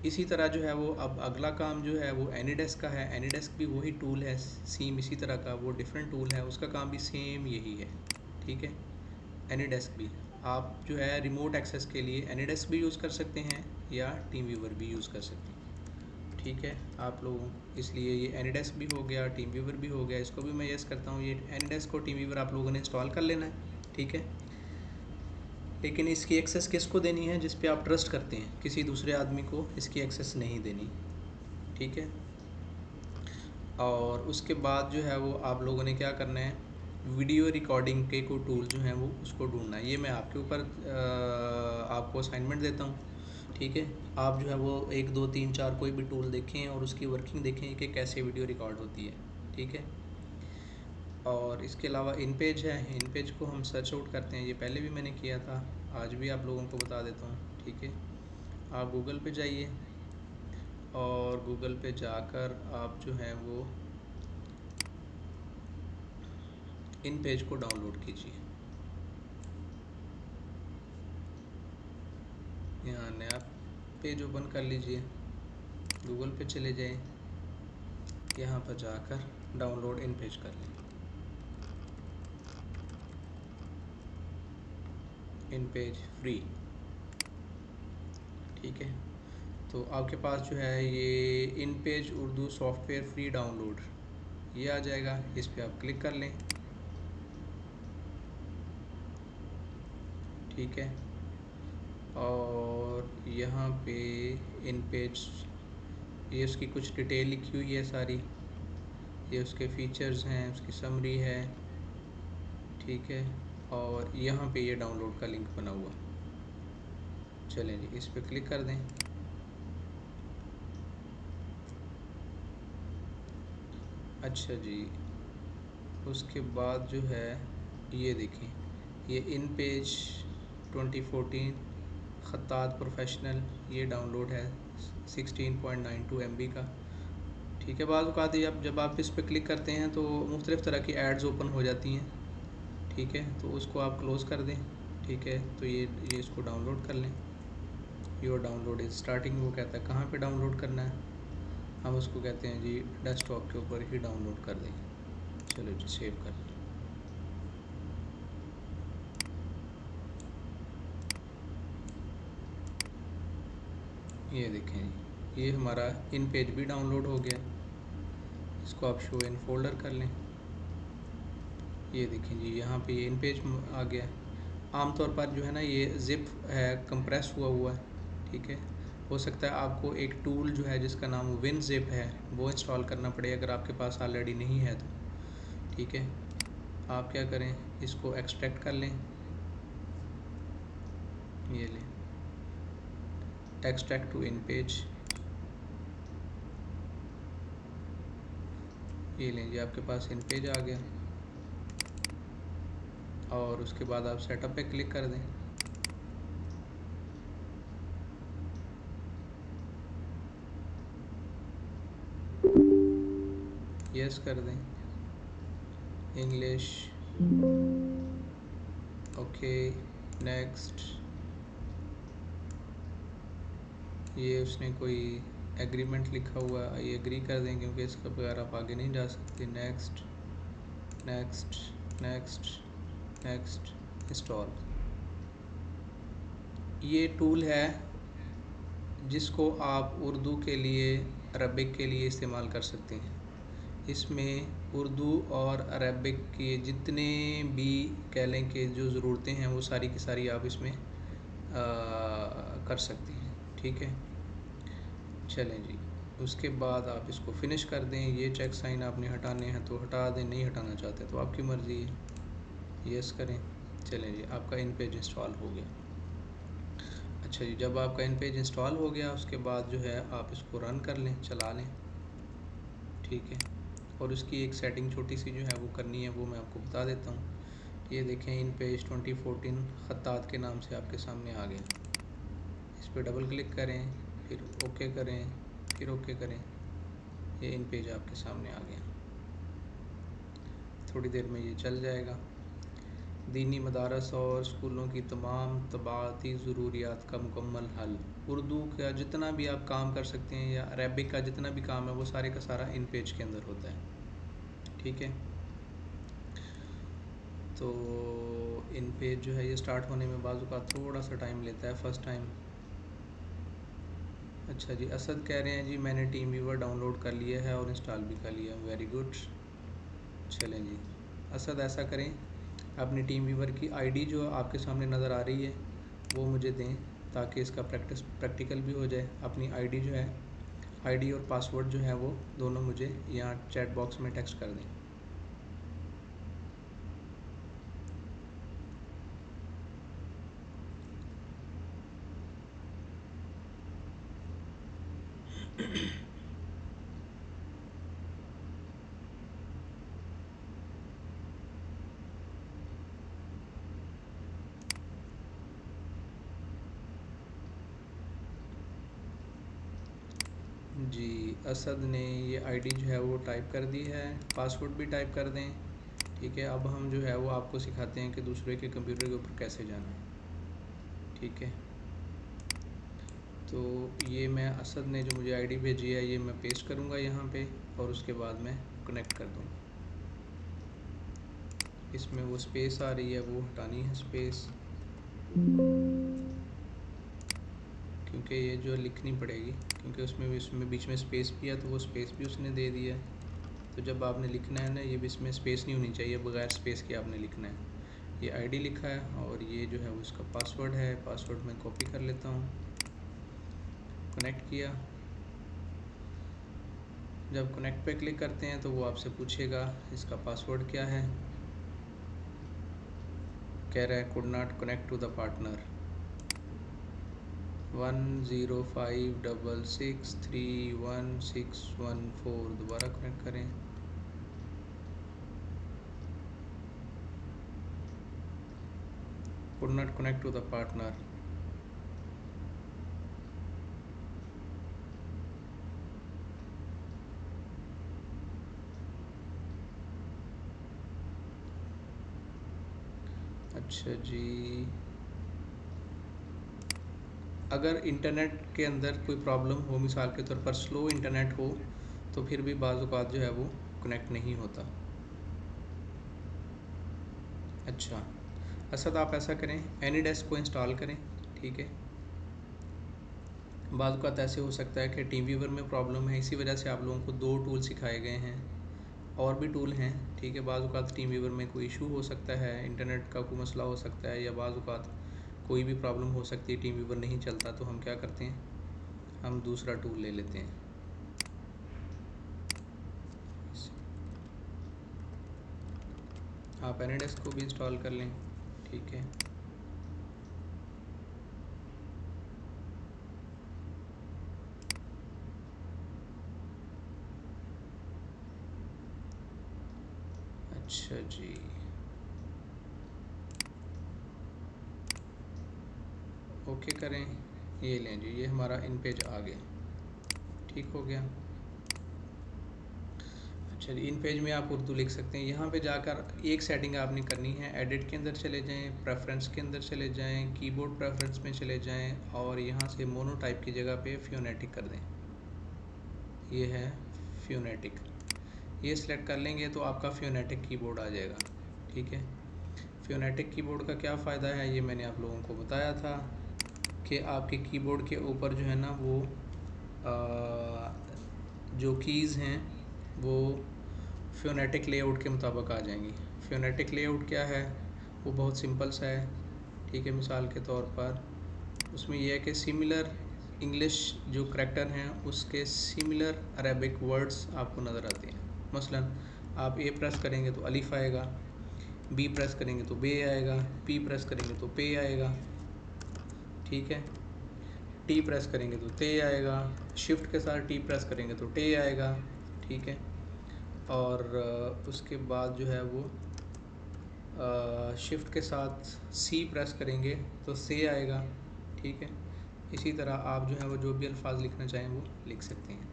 इसी तरह जो है वो अब अगला काम जो है वो एनीडेस्क का है। एनीडेस्क भी वही टूल है, सेम इसी तरह का, वो डिफरेंट टूल है, उसका काम भी सेम यही है, ठीक है। एनीडेस्क भी आप जो है रिमोट एक्सेस के लिए एनीडेस्क भी यूज़ कर सकते हैं या टीम व्यूवर भी यूज़ कर सकते हैं, ठीक है। आप लोगों इसलिए ये एनीडेस्क भी हो गया, टीम व्यूवर भी हो गया, इसको भी मैं यस करता हूँ। ये एनीडेस्क और टीम व्यूवर आप लोगों ने इंस्टॉल कर लेना है, ठीक है। लेकिन इसकी एक्सेस किसको देनी है? जिस पे आप ट्रस्ट करते हैं, किसी दूसरे आदमी को इसकी एक्सेस नहीं देनी, ठीक है। और उसके बाद जो है वो आप लोगों ने क्या करना है, वीडियो रिकॉर्डिंग के कोई टूल जो हैं वो उसको ढूंढना है। ये मैं आपके ऊपर आपको असाइनमेंट देता हूँ, ठीक है। आप जो है वो 1 2 3 4 कोई भी टूल देखें और उसकी वर्किंग देखें कि कैसे वीडियो रिकॉर्ड होती है, ठीक है। और इसके अलावा इन पेज है, इन पेज को हम सर्च आउट करते हैं, ये पहले भी मैंने किया था, आज भी आप लोगों को बता देता हूँ, ठीक है। आप गूगल पे जाइए और गूगल पे जाकर आप जो है वो इन पेज को डाउनलोड कीजिए। यहाँ नया पेज ओपन कर लीजिए, गूगल पे चले जाएं, यहाँ पर जाकर डाउनलोड इन पेज कर लें। इन पेज फ्री, ठीक है। तो आपके पास जो है ये इन page Urdu software free download ये आ जाएगा, इस पर आप क्लिक कर लें, ठीक है। और यहाँ पे इन पेज ये उसकी कुछ डिटेल लिखी हुई है सारी, ये उसके फीचर्स हैं, उसकी समरी है, ठीक है। और यहाँ पे ये डाउनलोड का लिंक बना हुआ, चलें जी इस पर क्लिक कर दें। अच्छा जी, उसके बाद जो है ये देखें, ये इन पेज 2014 ख़त्तात प्रोफेशनल, ये डाउनलोड है 16.92 MB का। ठीक है, बाज़ औक़ात ये जब आप इस पर क्लिक करते हैं तो मुख्तलिफ़ तरह की एड्स ओपन हो जाती हैं। ठीक है, तो उसको आप क्लोज़ कर दें। ठीक है, तो ये इसको डाउनलोड कर लें। योर डाउनलोड इज़ स्टार्टिंग, वो कहता है कहाँ पे डाउनलोड करना है, हम उसको कहते हैं जी डेस्कटॉप के ऊपर ही डाउनलोड कर दें। चलो जी, सेव कर दें। ये देखें जी, ये हमारा इन पेज भी डाउनलोड हो गया। इसको आप शो इन फोल्डर कर लें। ये देखें जी, यहाँ पे ये इन पेज आ गया। आमतौर पर जो है ना ये ज़िप है, कंप्रेस हुआ हुआ है। ठीक है, हो सकता है आपको एक टूल जो है जिसका नाम विन ज़िप है वो इंस्टॉल करना पड़े, अगर आपके पास ऑलरेडी नहीं है तो। ठीक है, आप क्या करें, इसको एक्सट्रैक्ट कर लें। ये लें, एक्सट्रैक्ट टू इन पेज। ये लें जी, आपके पास इन पेज आ गया। और उसके बाद आप सेटअप पे क्लिक कर दें। यस कर दें, इंग्लिश, ओके, नेक्स्ट। ये उसने कोई एग्रीमेंट लिखा हुआ है, ये एग्री कर दें क्योंकि इसके बगैर आप आगे नहीं जा सकते। Next, next, next, next, install. ये टूल है जिसको आप उर्दू के लिए, अरबिक के लिए इस्तेमाल कर सकते हैं। इसमें उर्दू और अरबिक के जितने भी कह लें कि जो ज़रूरतें हैं वो सारी की सारी आप इसमें कर सकते हैं। ठीक है, चलें जी, उसके बाद आप इसको फ़िनिश कर दें। ये चेक साइन आपने हटाने हैं तो हटा दें, नहीं हटाना चाहते तो आपकी मर्ज़ी है। यस करें। चलें जी, आपका इन पेज इंस्टॉल हो गया। अच्छा जी, जब आपका इन पेज इंस्टॉल हो गया उसके बाद जो है आप इसको रन कर लें, चला लें। ठीक है, और उसकी एक सेटिंग छोटी सी जो है वो करनी है, वो मैं आपको बता देता हूँ। ये देखें, इन पेज 2014 ख़त्तात के नाम से आपके सामने आ गया। इस पर डबल क्लिक करें, फिर ओके करें, फिर ओके करें। ये इन पेज आपके सामने आ गया। थोड़ी देर में ये चल जाएगा। दीनी मदारस और स्कूलों की तमाम तबाती ज़रूरियात का मुकम्मल हल। उर्दू का जितना भी आप काम कर सकते हैं या अरबिक का जितना भी काम है वो सारे का सारा इन पेज के अंदर होता है। ठीक है, तो इन पेज जो है ये स्टार्ट होने में बाज़ू का थोड़ा सा टाइम लेता है फर्स्ट टाइम। अच्छा जी, असद कह रहे हैं जी मैंने टीम व्यूवर डाउनलोड कर लिया है और इंस्टॉल भी कर लिया। Very good. चलें जी, असद ऐसा करें, अपनी टीम व्यूवर की आईडी जो आपके सामने नज़र आ रही है वो मुझे दें ताकि इसका प्रैक्टिकल भी हो जाए। अपनी आईडी जो है, आईडी और पासवर्ड जो है वो दोनों मुझे यहाँ चैट बॉक्स में टेक्स्ट कर दें। जी, असद ने ये आईडी जो है वो टाइप कर दी है, पासवर्ड भी टाइप कर दें। ठीक है, अब हम जो है वो आपको सिखाते हैं कि दूसरे के कंप्यूटर के ऊपर कैसे जाना है। ठीक है, तो ये मैं असद ने जो मुझे आईडी भेजी है ये मैं पेस्ट करूँगा यहाँ पे और उसके बाद मैं कनेक्ट कर दूँगा। इसमें वो स्पेस आ रही है वो हटानी है स्पेस, क्योंकि ये जो लिखनी पड़ेगी, क्योंकि उसमें बीच में स्पेस भी है तो वो स्पेस भी उसने दे दिया है। तो जब आपने लिखना है ना, ये भी इसमें स्पेस नहीं होनी चाहिए, बगैर स्पेस के आपने लिखना है। ये आईडी लिखा है और ये जो है वो इसका पासवर्ड है। पासवर्ड मैं कॉपी कर लेता हूँ, कनेक्ट किया। जब कनेक्ट पे क्लिक करते हैं तो वो आपसे पूछेगा इसका पासवर्ड क्या है। कह रहा है could not connect to the partner. 1056631614, दोबारा कनेक्ट करें। Could not connect to the partner. अच्छा जी, अगर इंटरनेट के अंदर कोई प्रॉब्लम हो, मिसाल के तौर पर स्लो इंटरनेट हो, तो फिर भी बाज़ औक़ात जो है वो कनेक्ट नहीं होता। अच्छा असद, आप ऐसा करें, एनीडेस्क को इंस्टॉल करें, ठीक है। बाज़ औक़ात ऐसे हो सकता है कि टीम व्यूवर में प्रॉब्लम है, इसी वजह से आप लोगों को 2 टूल सिखाए गए हैं, और भी टूल हैं, ठीक है। बाज़ औक़ात टीम व्यूवर में कोई इशू हो सकता है, इंटरनेट का कोई मसला हो सकता है, या बाज़ औक़ात कोई भी प्रॉब्लम हो सकती है, टीम व्यूवर नहीं चलता, तो हम क्या करते हैं, हम दूसरा टूल ले लेते हैं। आप एनीडेस्क को भी इंस्टॉल कर लें, ठीक है। अच्छा जी, ओके करें, ये लें जी, ये हमारा इन पेज आ गया, ठीक हो गया। अच्छा जी, इन पेज में आप उर्दू लिख सकते हैं। यहाँ पे जाकर एक सेटिंग आपने करनी है, एडिट के अंदर चले जाएं, प्रेफरेंस के अंदर चले जाएं, कीबोर्ड प्रेफरेंस में चले जाएं, और यहाँ से मोनोटाइप की जगह पे फोनेटिक कर दें। ये है फोनेटिक, ये सिलेक्ट कर लेंगे तो आपका फोनेटिक कीबोर्ड आ जाएगा, ठीक है। फोनेटिक कीबोर्ड का क्या फ़ायदा है, ये मैंने आप लोगों को बताया था कि आपके कीबोर्ड के ऊपर जो है ना वो जो कीज़ हैं वो फोनेटिक लेआउट के मुताबिक आ जाएंगी। फोनेटिक लेआउट क्या है, वो बहुत सिंपल सा है, ठीक है। मिसाल के तौर पर उसमें यह है कि सिमिलर इंग्लिश जो करैक्टर हैं उसके सिमिलर अरेबिक वर्ड्स आपको नज़र आते हैं। मसलन आप ए प्रेस करेंगे तो अलिफ आएगा, बी प्रेस करेंगे तो बे आएगा, पी प्रेस करेंगे तो पे आएगा, ठीक है। टी प्रेस करेंगे तो ते आएगा, शिफ्ट के साथ टी प्रेस करेंगे तो टे आएगा, ठीक है। और उसके बाद जो है वो शिफ्ट के साथ सी प्रेस करेंगे तो से आएगा, ठीक है। इसी तरह आप जो है वो जो भी अल्फाज लिखना चाहें वो लिख सकते हैं।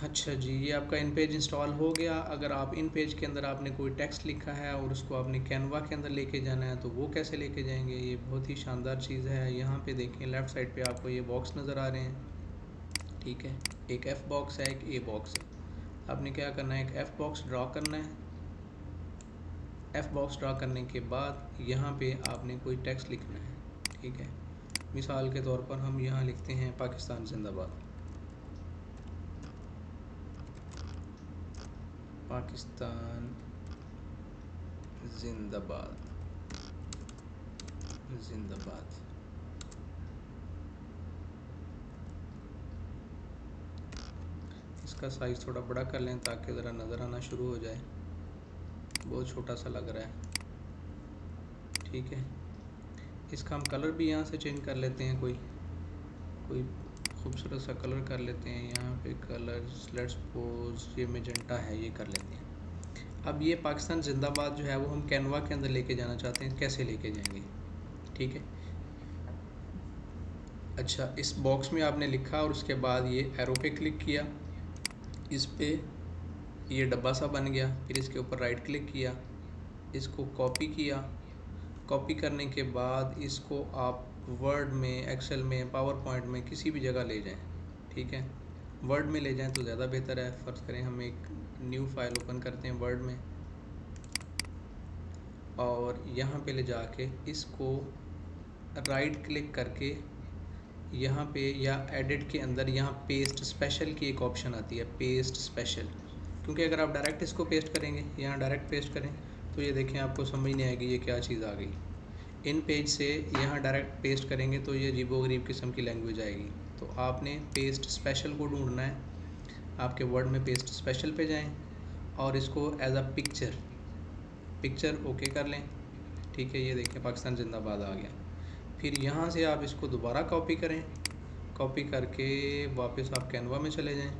अच्छा जी, ये आपका इन पेज इंस्टॉल हो गया। अगर आप इन पेज के अंदर आपने कोई टेक्स्ट लिखा है और उसको आपने कैनवा के अंदर लेके जाना है तो वो कैसे लेके जाएंगे, ये बहुत ही शानदार चीज़ है। यहाँ पे देखें लेफ़्ट साइड पे आपको ये बॉक्स नज़र आ रहे हैं, ठीक है। एक एफ़ बॉक्स है, एक ए बॉक्स है। आपने क्या करना है, एक एफ़ बॉक्स ड्रा करना है। एफ़ बॉक्स ड्रा करने के बाद यहाँ पे आपने कोई टेक्स्ट लिखना है, ठीक है। मिसाल के तौर पर हम यहाँ लिखते हैं पाकिस्तान जिंदाबाद, पाकिस्तान जिंदाबाद, जिंदाबाद। इसका साइज़ थोड़ा बड़ा कर लें ताकि ज़रा नज़र आना शुरू हो जाए, बहुत छोटा सा लग रहा है, ठीक है। इसका हम कलर भी यहाँ से चेंज कर लेते हैं, कोई खूबसूरत सा कलर कर लेते हैं। यहाँ पे कलर लेट्स सपोज ये मेजेंटा है, ये कर लेते हैं। अब ये पाकिस्तान जिंदाबाद जो है वो हम कैनवा के अंदर लेके जाना चाहते हैं, कैसे लेके जाएंगे, ठीक है। अच्छा, इस बॉक्स में आपने लिखा और उसके बाद ये एरो पे क्लिक किया, इस पे ये डब्बा सा बन गया, फिर इसके ऊपर राइट क्लिक किया, इसको कॉपी किया। कॉपी करने के बाद इसको आप वर्ड में, एक्सेल में, पावर पॉइंट में किसी भी जगह ले जाएं, ठीक है। वर्ड में ले जाएं तो ज़्यादा बेहतर है। फ़र्ज़ करें हम एक न्यू फाइल ओपन करते हैं वर्ड में, और यहाँ पे ले जाके इसको राइट क्लिक करके यहाँ पे या एडिट के अंदर यहाँ पेस्ट स्पेशल की एक ऑप्शन आती है, पेस्ट स्पेशल। क्योंकि अगर आप डायरेक्ट इसको पेस्ट करेंगे, यहाँ डायरेक्ट पेस्ट करें तो ये देखें आपको समझ नहीं आएगी ये क्या चीज़ आ गई। इन पेज से यहाँ डायरेक्ट पेस्ट करेंगे तो ये अजीबोगरीब किस्म की लैंग्वेज आएगी। तो आपने पेस्ट स्पेशल को ढूंढना है। आपके वर्ड में पेस्ट स्पेशल पे जाएं और इसको एज अ पिक्चर ओके कर लें, ठीक है। ये देखें पाकिस्तान जिंदाबाद आ गया। फिर यहाँ से आप इसको दोबारा कॉपी करें, कॉपी करके वापस आप कैनवा में चले जाएं।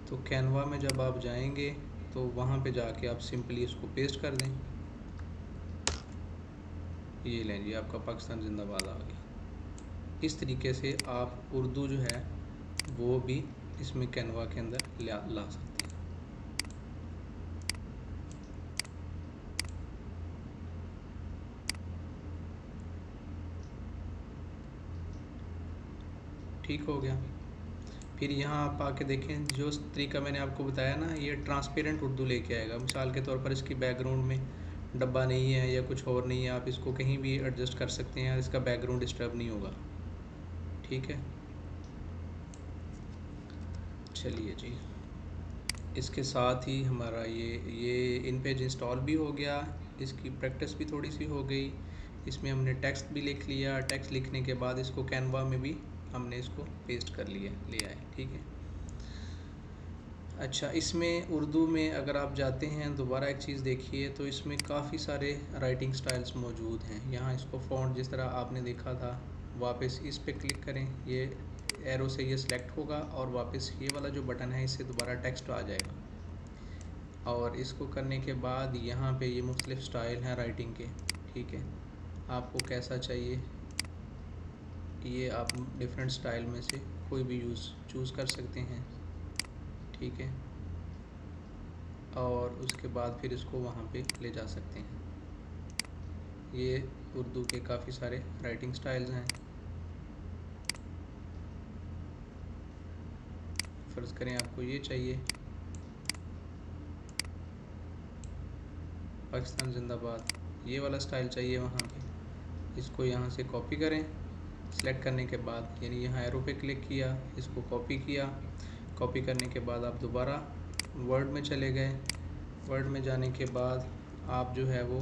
तो कैनवा में जब आप जाएंगे तो वहाँ पे जाके आप सिंपली इसको पेस्ट कर दें। ये लें जी, आपका पाकिस्तान जिंदाबाद आ गया। इस तरीके से आप उर्दू जो है वो भी इसमें कैनवा के अंदर ला सकते हैं। ठीक हो गया। फिर यहाँ आप आके देखें, जो तरीका मैंने आपको बताया ना, ये ट्रांसपेरेंट उर्दू लेके आएगा। मिसाल के तौर पर इसकी बैकग्राउंड में डब्बा नहीं है या कुछ और नहीं है, आप इसको कहीं भी एडजस्ट कर सकते हैं, इसका बैकग्राउंड डिस्टर्ब नहीं होगा। ठीक है, चलिए जी, इसके साथ ही हमारा ये इन पेज इंस्टॉल भी हो गया, इसकी प्रैक्टिस भी थोड़ी सी हो गई। इसमें हमने टेक्स्ट भी लिख लिया, टेक्स्ट लिखने के बाद इसको कैनवा में भी हमने इसको पेस्ट कर लिया, ले आए। ठीक है, अच्छा, इसमें उर्दू में अगर आप जाते हैं दोबारा एक चीज़ देखिए, तो इसमें काफ़ी सारे राइटिंग स्टाइल्स मौजूद हैं। यहाँ इसको फ़ॉन्ट जिस तरह आपने देखा था, वापस इस पे क्लिक करें, ये एरो से ये सिलेक्ट होगा और वापस ये वाला जो बटन है इससे दोबारा टेक्स्ट आ जाएगा। और इसको करने के बाद यहाँ पे ये मुख्तलिफ़ स्टाइल हैं राइटिंग के। ठीक है, आपको कैसा चाहिए, ये आप डिफरेंट स्टाइल में से कोई भी चूज़ कर सकते हैं। ठीक है, और उसके बाद फिर इसको वहाँ पे ले जा सकते हैं। ये उर्दू के काफ़ी सारे राइटिंग स्टाइल्स हैं। फ़र्ज़ करें आपको ये चाहिए, पाकिस्तान जिंदाबाद, ये वाला स्टाइल चाहिए वहाँ पे। इसको यहाँ से कॉपी करें, सेलेक्ट करने के बाद यानी यहाँ एरो पे क्लिक किया, इसको कॉपी किया। कॉपी करने के बाद आप दोबारा वर्ड में चले गए। वर्ड में जाने के बाद आप जो है वो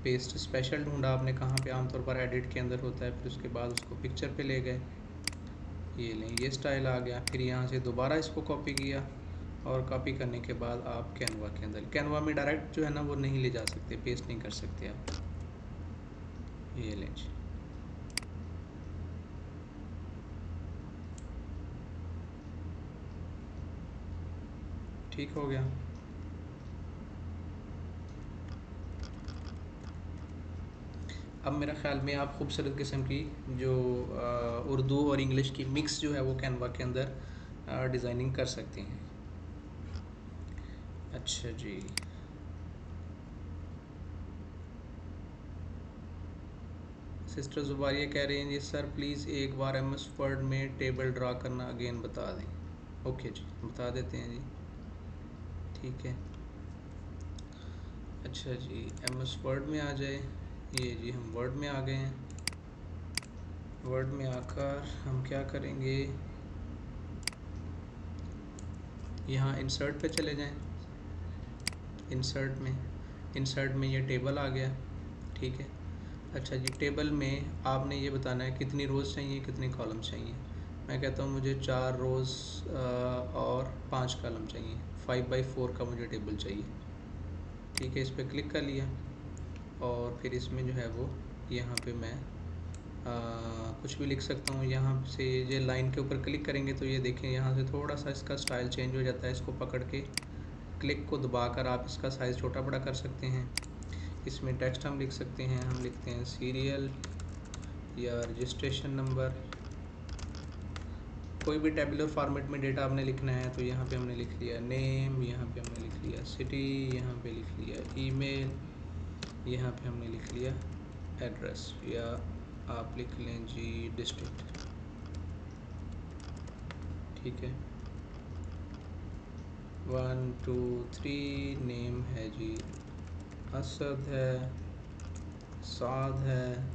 पेस्ट स्पेशल ढूंढा आपने कहाँ पे, आमतौर पर एडिट के अंदर होता है। फिर उसके बाद उसको पिक्चर पे ले गए, ये लें, ये स्टाइल आ गया। फिर यहाँ से दोबारा इसको कॉपी किया और कॉपी करने के बाद आप कैनवा के अंदर, कैनवा में डायरेक्ट जो है ना वो नहीं ले जा सकते, पेस्ट नहीं कर सकते आप। ये लें जी, ठीक हो गया। अब मेरा ख़्याल में आप खूबसूरत किस्म की जो उर्दू और इंग्लिश की मिक्स जो है वो कैनवा के अंदर डिज़ाइनिंग कर सकते हैं। अच्छा जी, सिस्टर ज़ुबारिया कह रहे हैं जी सर प्लीज़ एक बार MS वर्ड में टेबल ड्रा करना अगेन बता दें। ओके जी, बता देते हैं जी, ठीक है। अच्छा जी, MS वर्ड में आ जाए। ये जी हम वर्ड में आ गए हैं। वर्ड में आकर हम क्या करेंगे, यहाँ इंसर्ट पे चले जाएं। इंसर्ट में ये टेबल आ गया। ठीक है, अच्छा जी, टेबल में आपने ये बताना है कितनी रोज़ चाहिए, कितने कॉलम चाहिए। मैं कहता हूँ मुझे 4 रोज़ और 5 कॉलम चाहिए, 5x4 का मुझे टेबल चाहिए। ठीक है, इस पर क्लिक कर लिया और फिर इसमें जो है वो यहाँ पे मैं कुछ भी लिख सकता हूँ। यहाँ से ये लाइन के ऊपर क्लिक करेंगे तो ये देखें यहाँ से थोड़ा सा इसका स्टाइल चेंज हो जाता है। इसको पकड़ के क्लिक को दबाकर आप इसका साइज़ छोटा बड़ा कर सकते हैं। इसमें टेक्स्ट हम लिख सकते हैं, हम लिखते हैं सीरियल या रजिस्ट्रेशन नंबर, कोई भी टेबुलर फॉर्मेट में डेटा आपने लिखना है तो यहाँ पे हमने लिख लिया नेम, यहाँ पे हमने लिख लिया सिटी, यहाँ पे लिख लिया ईमेल, यहाँ पे हमने लिख लिया एड्रेस, या आप लिख लें जी डिस्ट्रिक्ट। ठीक है, 1 2 3 नेम है जी असद है, साद है,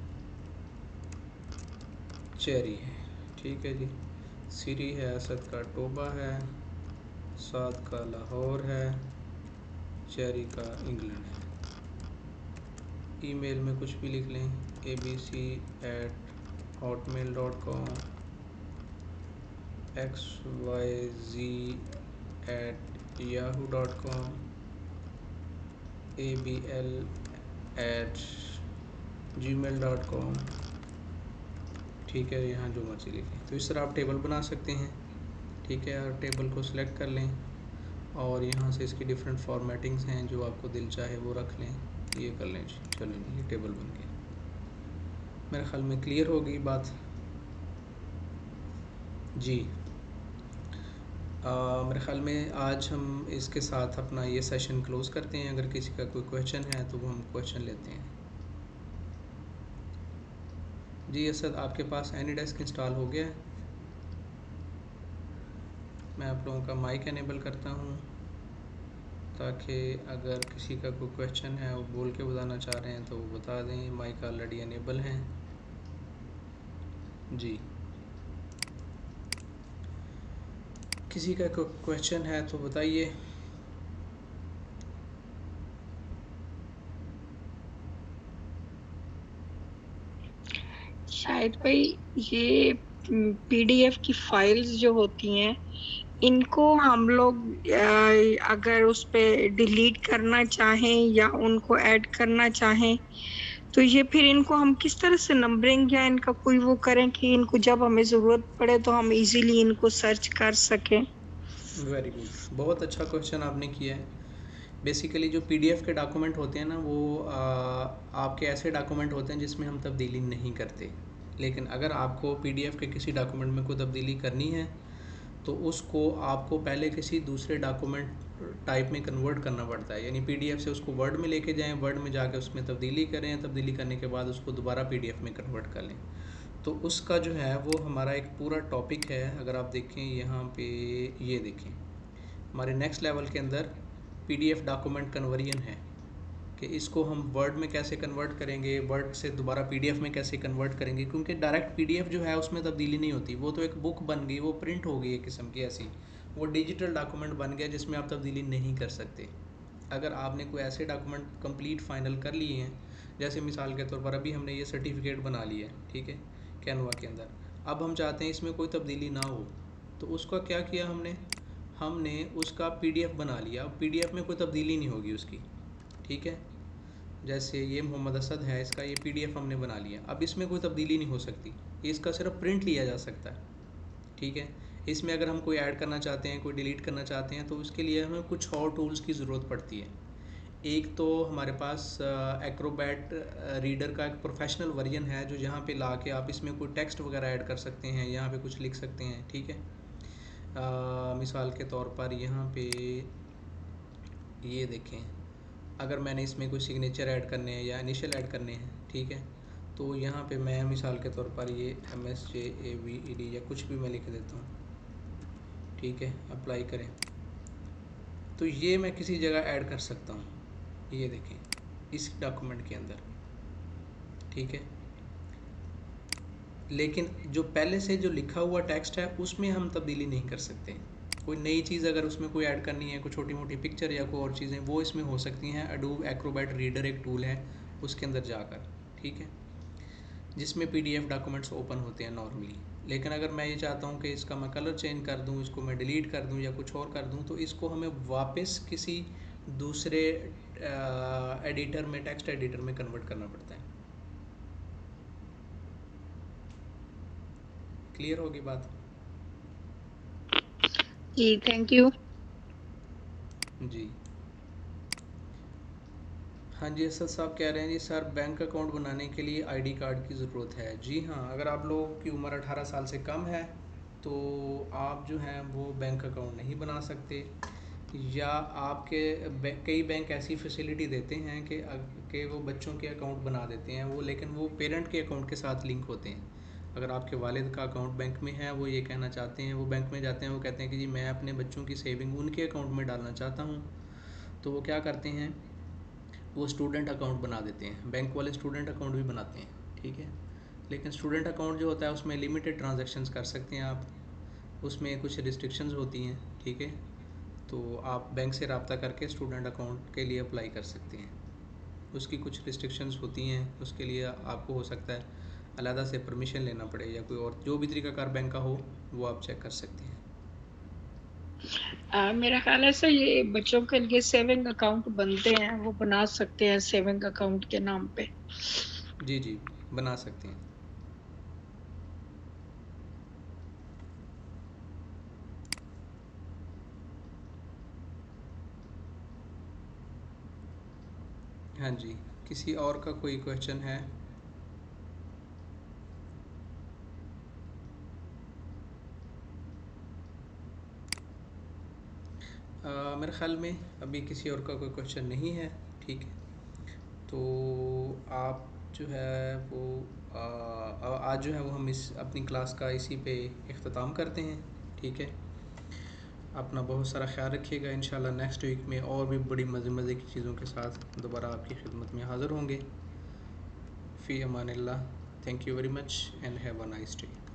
चेरी है। ठीक है जी, सिरी है, असद का टोबा है, साद का लाहौर है, चेरी का इंग्लैंड है। ईमेल में कुछ भी लिख लें, abc@hotmail.com, xyz@yahoo.com, abl@gmail.com। ठीक है, यहाँ जो मर्ज़ी लिखें। तो इस तरह आप टेबल बना सकते हैं। ठीक है, और टेबल को सिलेक्ट कर लें और यहाँ से इसकी डिफरेंट फॉर्मेटिंग्स हैं, जो आपको दिल चाहे वो रख लें, ये कर लें। चलो जी, ये टेबल बन गया। मेरे ख्याल में क्लियर हो गई बात जी। मेरे ख्याल में आज हम इसके साथ अपना ये सेशन क्लोज़ करते हैं। अगर किसी का कोई क्वेश्चन है तो वो हम क्वेश्चन लेते हैं। जी असद, आपके पास एनी डेस्क इंस्टॉल हो गया है? मैं आप लोगों का माइक एनेबल करता हूँ ताकि अगर किसी का कोई क्वेश्चन है वो बोल के बताना चाह रहे हैं तो वो बता दें। माइक ऑलरेडी एनेबल हैं जी। किसी का कोई क्वेश्चन है तो बताइए। शायद भाई ये पीडीएफ की फाइल्स जो होती हैं इनको हम लोग अगर उस पे डिलीट करना चाहें या उनको ऐड करना चाहें तो ये फिर इनको हम किस तरह से नंबरिंग या इनका कोई वो करें कि इनको जब हमें ज़रूरत पड़े तो हम इजीली इनको सर्च कर सकें। वेरी गुड, बहुत अच्छा क्वेश्चन आपने किया है। बेसिकली जो पीडीएफ के डॉक्यूमेंट होते हैं ना वो आपके ऐसे डॉक्यूमेंट होते हैं जिसमें हम तब्दीली नहीं करते। लेकिन अगर आपको पीडीएफ के किसी डॉक्यूमेंट में कोई तब्दीली करनी है तो उसको आपको पहले किसी दूसरे डॉक्यूमेंट टाइप में कन्वर्ट करना पड़ता है। यानी पीडीएफ से उसको वर्ड में लेके जाएं, वर्ड में जाके उसमें तब्दीली करें, तब्दीली करने के बाद उसको दोबारा पीडीएफ में कन्वर्ट कर लें। तो उसका जो है वो हमारा एक पूरा टॉपिक है। अगर आप देखें यहाँ पे, ये देखें हमारे नेक्स्ट लेवल के अंदर पीडीएफ डॉक्यूमेंट कन्वर्जन है कि इसको हम वर्ड में कैसे कन्वर्ट करेंगे, वर्ड से दोबारा पीडीएफ में कैसे कन्वर्ट करेंगे। क्योंकि डायरेक्ट पीडीएफ जो है उसमें तब्दीली नहीं होती, वो तो एक बुक बन गई, वो प्रिंट हो गई एक किस्म की ऐसी, वो डिजिटल डॉक्यूमेंट बन गया जिसमें आप तब्दीली नहीं कर सकते। अगर आपने कोई ऐसे डॉक्यूमेंट कंप्लीट फाइनल कर लिए हैं, जैसे मिसाल के तौर पर अभी हमने ये सर्टिफिकेट बना लिया है, ठीक है, कैनवा के अंदर, अब हम चाहते हैं इसमें कोई तब्दीली ना हो, तो उसका क्या किया हमने, हमने उसका पीडीएफ बना लिया। अब पीडीएफ में कोई तब्दीली नहीं होगी उसकी, ठीक है। जैसे ये मोहम्मद असद है, इसका ये पीडीएफ हमने बना लिया, अब इसमें कोई तब्दीली नहीं हो सकती, इसका सिर्फ प्रिंट लिया जा सकता है, ठीक है। इसमें अगर हम कोई ऐड करना चाहते हैं, कोई डिलीट करना चाहते हैं, तो उसके लिए हमें कुछ और टूल्स की ज़रूरत पड़ती है। एक तो हमारे पास एक्रोबैट रीडर का एक प्रोफेशनल वर्जन है जो यहाँ पे ला के आप इसमें कोई टेक्स्ट वगैरह ऐड कर सकते हैं, यहाँ पे कुछ लिख सकते हैं, ठीक है। मिसाल के तौर पर यहाँ पे ये देखें, अगर मैंने इसमें कोई सिग्नेचर ऐड करने हैं या इनिशियल ऐड करने हैं, ठीक है, तो यहाँ पे मैं मिसाल के तौर पर ये MSJAVED या कुछ भी मैं लिख देता हूँ, ठीक है, अप्लाई करें, तो ये मैं किसी जगह ऐड कर सकता हूँ, ये देखें इस डॉक्यूमेंट के अंदर, ठीक है। लेकिन जो पहले से जो लिखा हुआ टेक्स्ट है उसमें हम तब्दीली नहीं कर सकते। कोई नई चीज़ अगर उसमें कोई ऐड करनी है, कोई छोटी मोटी पिक्चर या कोई और चीज़ें, वो इसमें हो सकती हैं। अडोब एक्रोबैट रीडर एक टूल है, उसके अंदर जाकर, ठीक है, जिसमें पीडीएफ डॉक्यूमेंट्स ओपन होते हैं नॉर्मली। लेकिन अगर मैं ये चाहता हूँ कि इसका मैं कलर चेंज कर दूँ, इसको मैं डिलीट कर दूँ या कुछ और कर दूँ, तो इसको हमें वापस किसी दूसरे एडिटर में, टेक्स्ट एडिटर में कन्वर्ट करना पड़ता है। क्लियर होगी बात? जी थैंक यू। जी हाँ जी, असद साहब कह रहे हैं जी सर बैंक अकाउंट बनाने के लिए आईडी कार्ड की ज़रूरत है। जी हाँ, अगर आप लोगों की उम्र 18 साल से कम है तो आप जो हैं वो बैंक अकाउंट नहीं बना सकते। या आपके कई बैंक ऐसी फैसिलिटी देते हैं कि वो बच्चों के अकाउंट बना देते हैं वो, लेकिन वो पेरेंट के अकाउंट के साथ लिंक होते हैं। अगर आपके वालिद का अकाउंट बैंक में है, वो ये कहना चाहते हैं, वो बैंक में जाते हैं, वो कहते हैं कि जी मैं अपने बच्चों की सेविंग उनके अकाउंट में डालना चाहता हूँ, तो वो क्या करते हैं, वो स्टूडेंट अकाउंट बना देते हैं। बैंक वाले स्टूडेंट अकाउंट भी बनाते हैं, ठीक है। लेकिन स्टूडेंट अकाउंट जो होता है उसमें लिमिटेड ट्रांजैक्शंस कर सकते हैं आप, उसमें कुछ रिस्ट्रिक्शंस होती हैं, ठीक है। तो आप बैंक से रब्ता करके स्टूडेंट अकाउंट के लिए अप्लाई कर सकते हैं। उसकी कुछ रिस्ट्रिक्शंस होती हैं, उसके लिए आपको हो सकता है अलहदा से परमिशन लेना पड़े, या कोई और जो भी तरीकाकार बैंक का हो वो आप चेक कर सकते हैं। मेरा ख्याल है सर ये बच्चों के लिए सेविंग अकाउंट बनते हैं, वो बना सकते हैं सेविंग अकाउंट के नाम पे। जी जी, बना सकते हैं। हाँ जी, किसी और का कोई क्वेश्चन है? मेरे ख़्याल में अभी किसी और का कोई क्वेश्चन नहीं है, ठीक है। तो आप जो है वो आज जो है वो हम इस अपनी क्लास का इसी पे इख्तिताम करते हैं, ठीक है। अपना बहुत सारा ख्याल रखिएगा। इंशाल्लाह नेक्स्ट वीक में और भी बड़ी मज़े की चीज़ों के साथ दोबारा आपकी खिदमत में हाज़िर होंगे। फ़ी अमानिल्लाह। Thank you very much and have a nice day.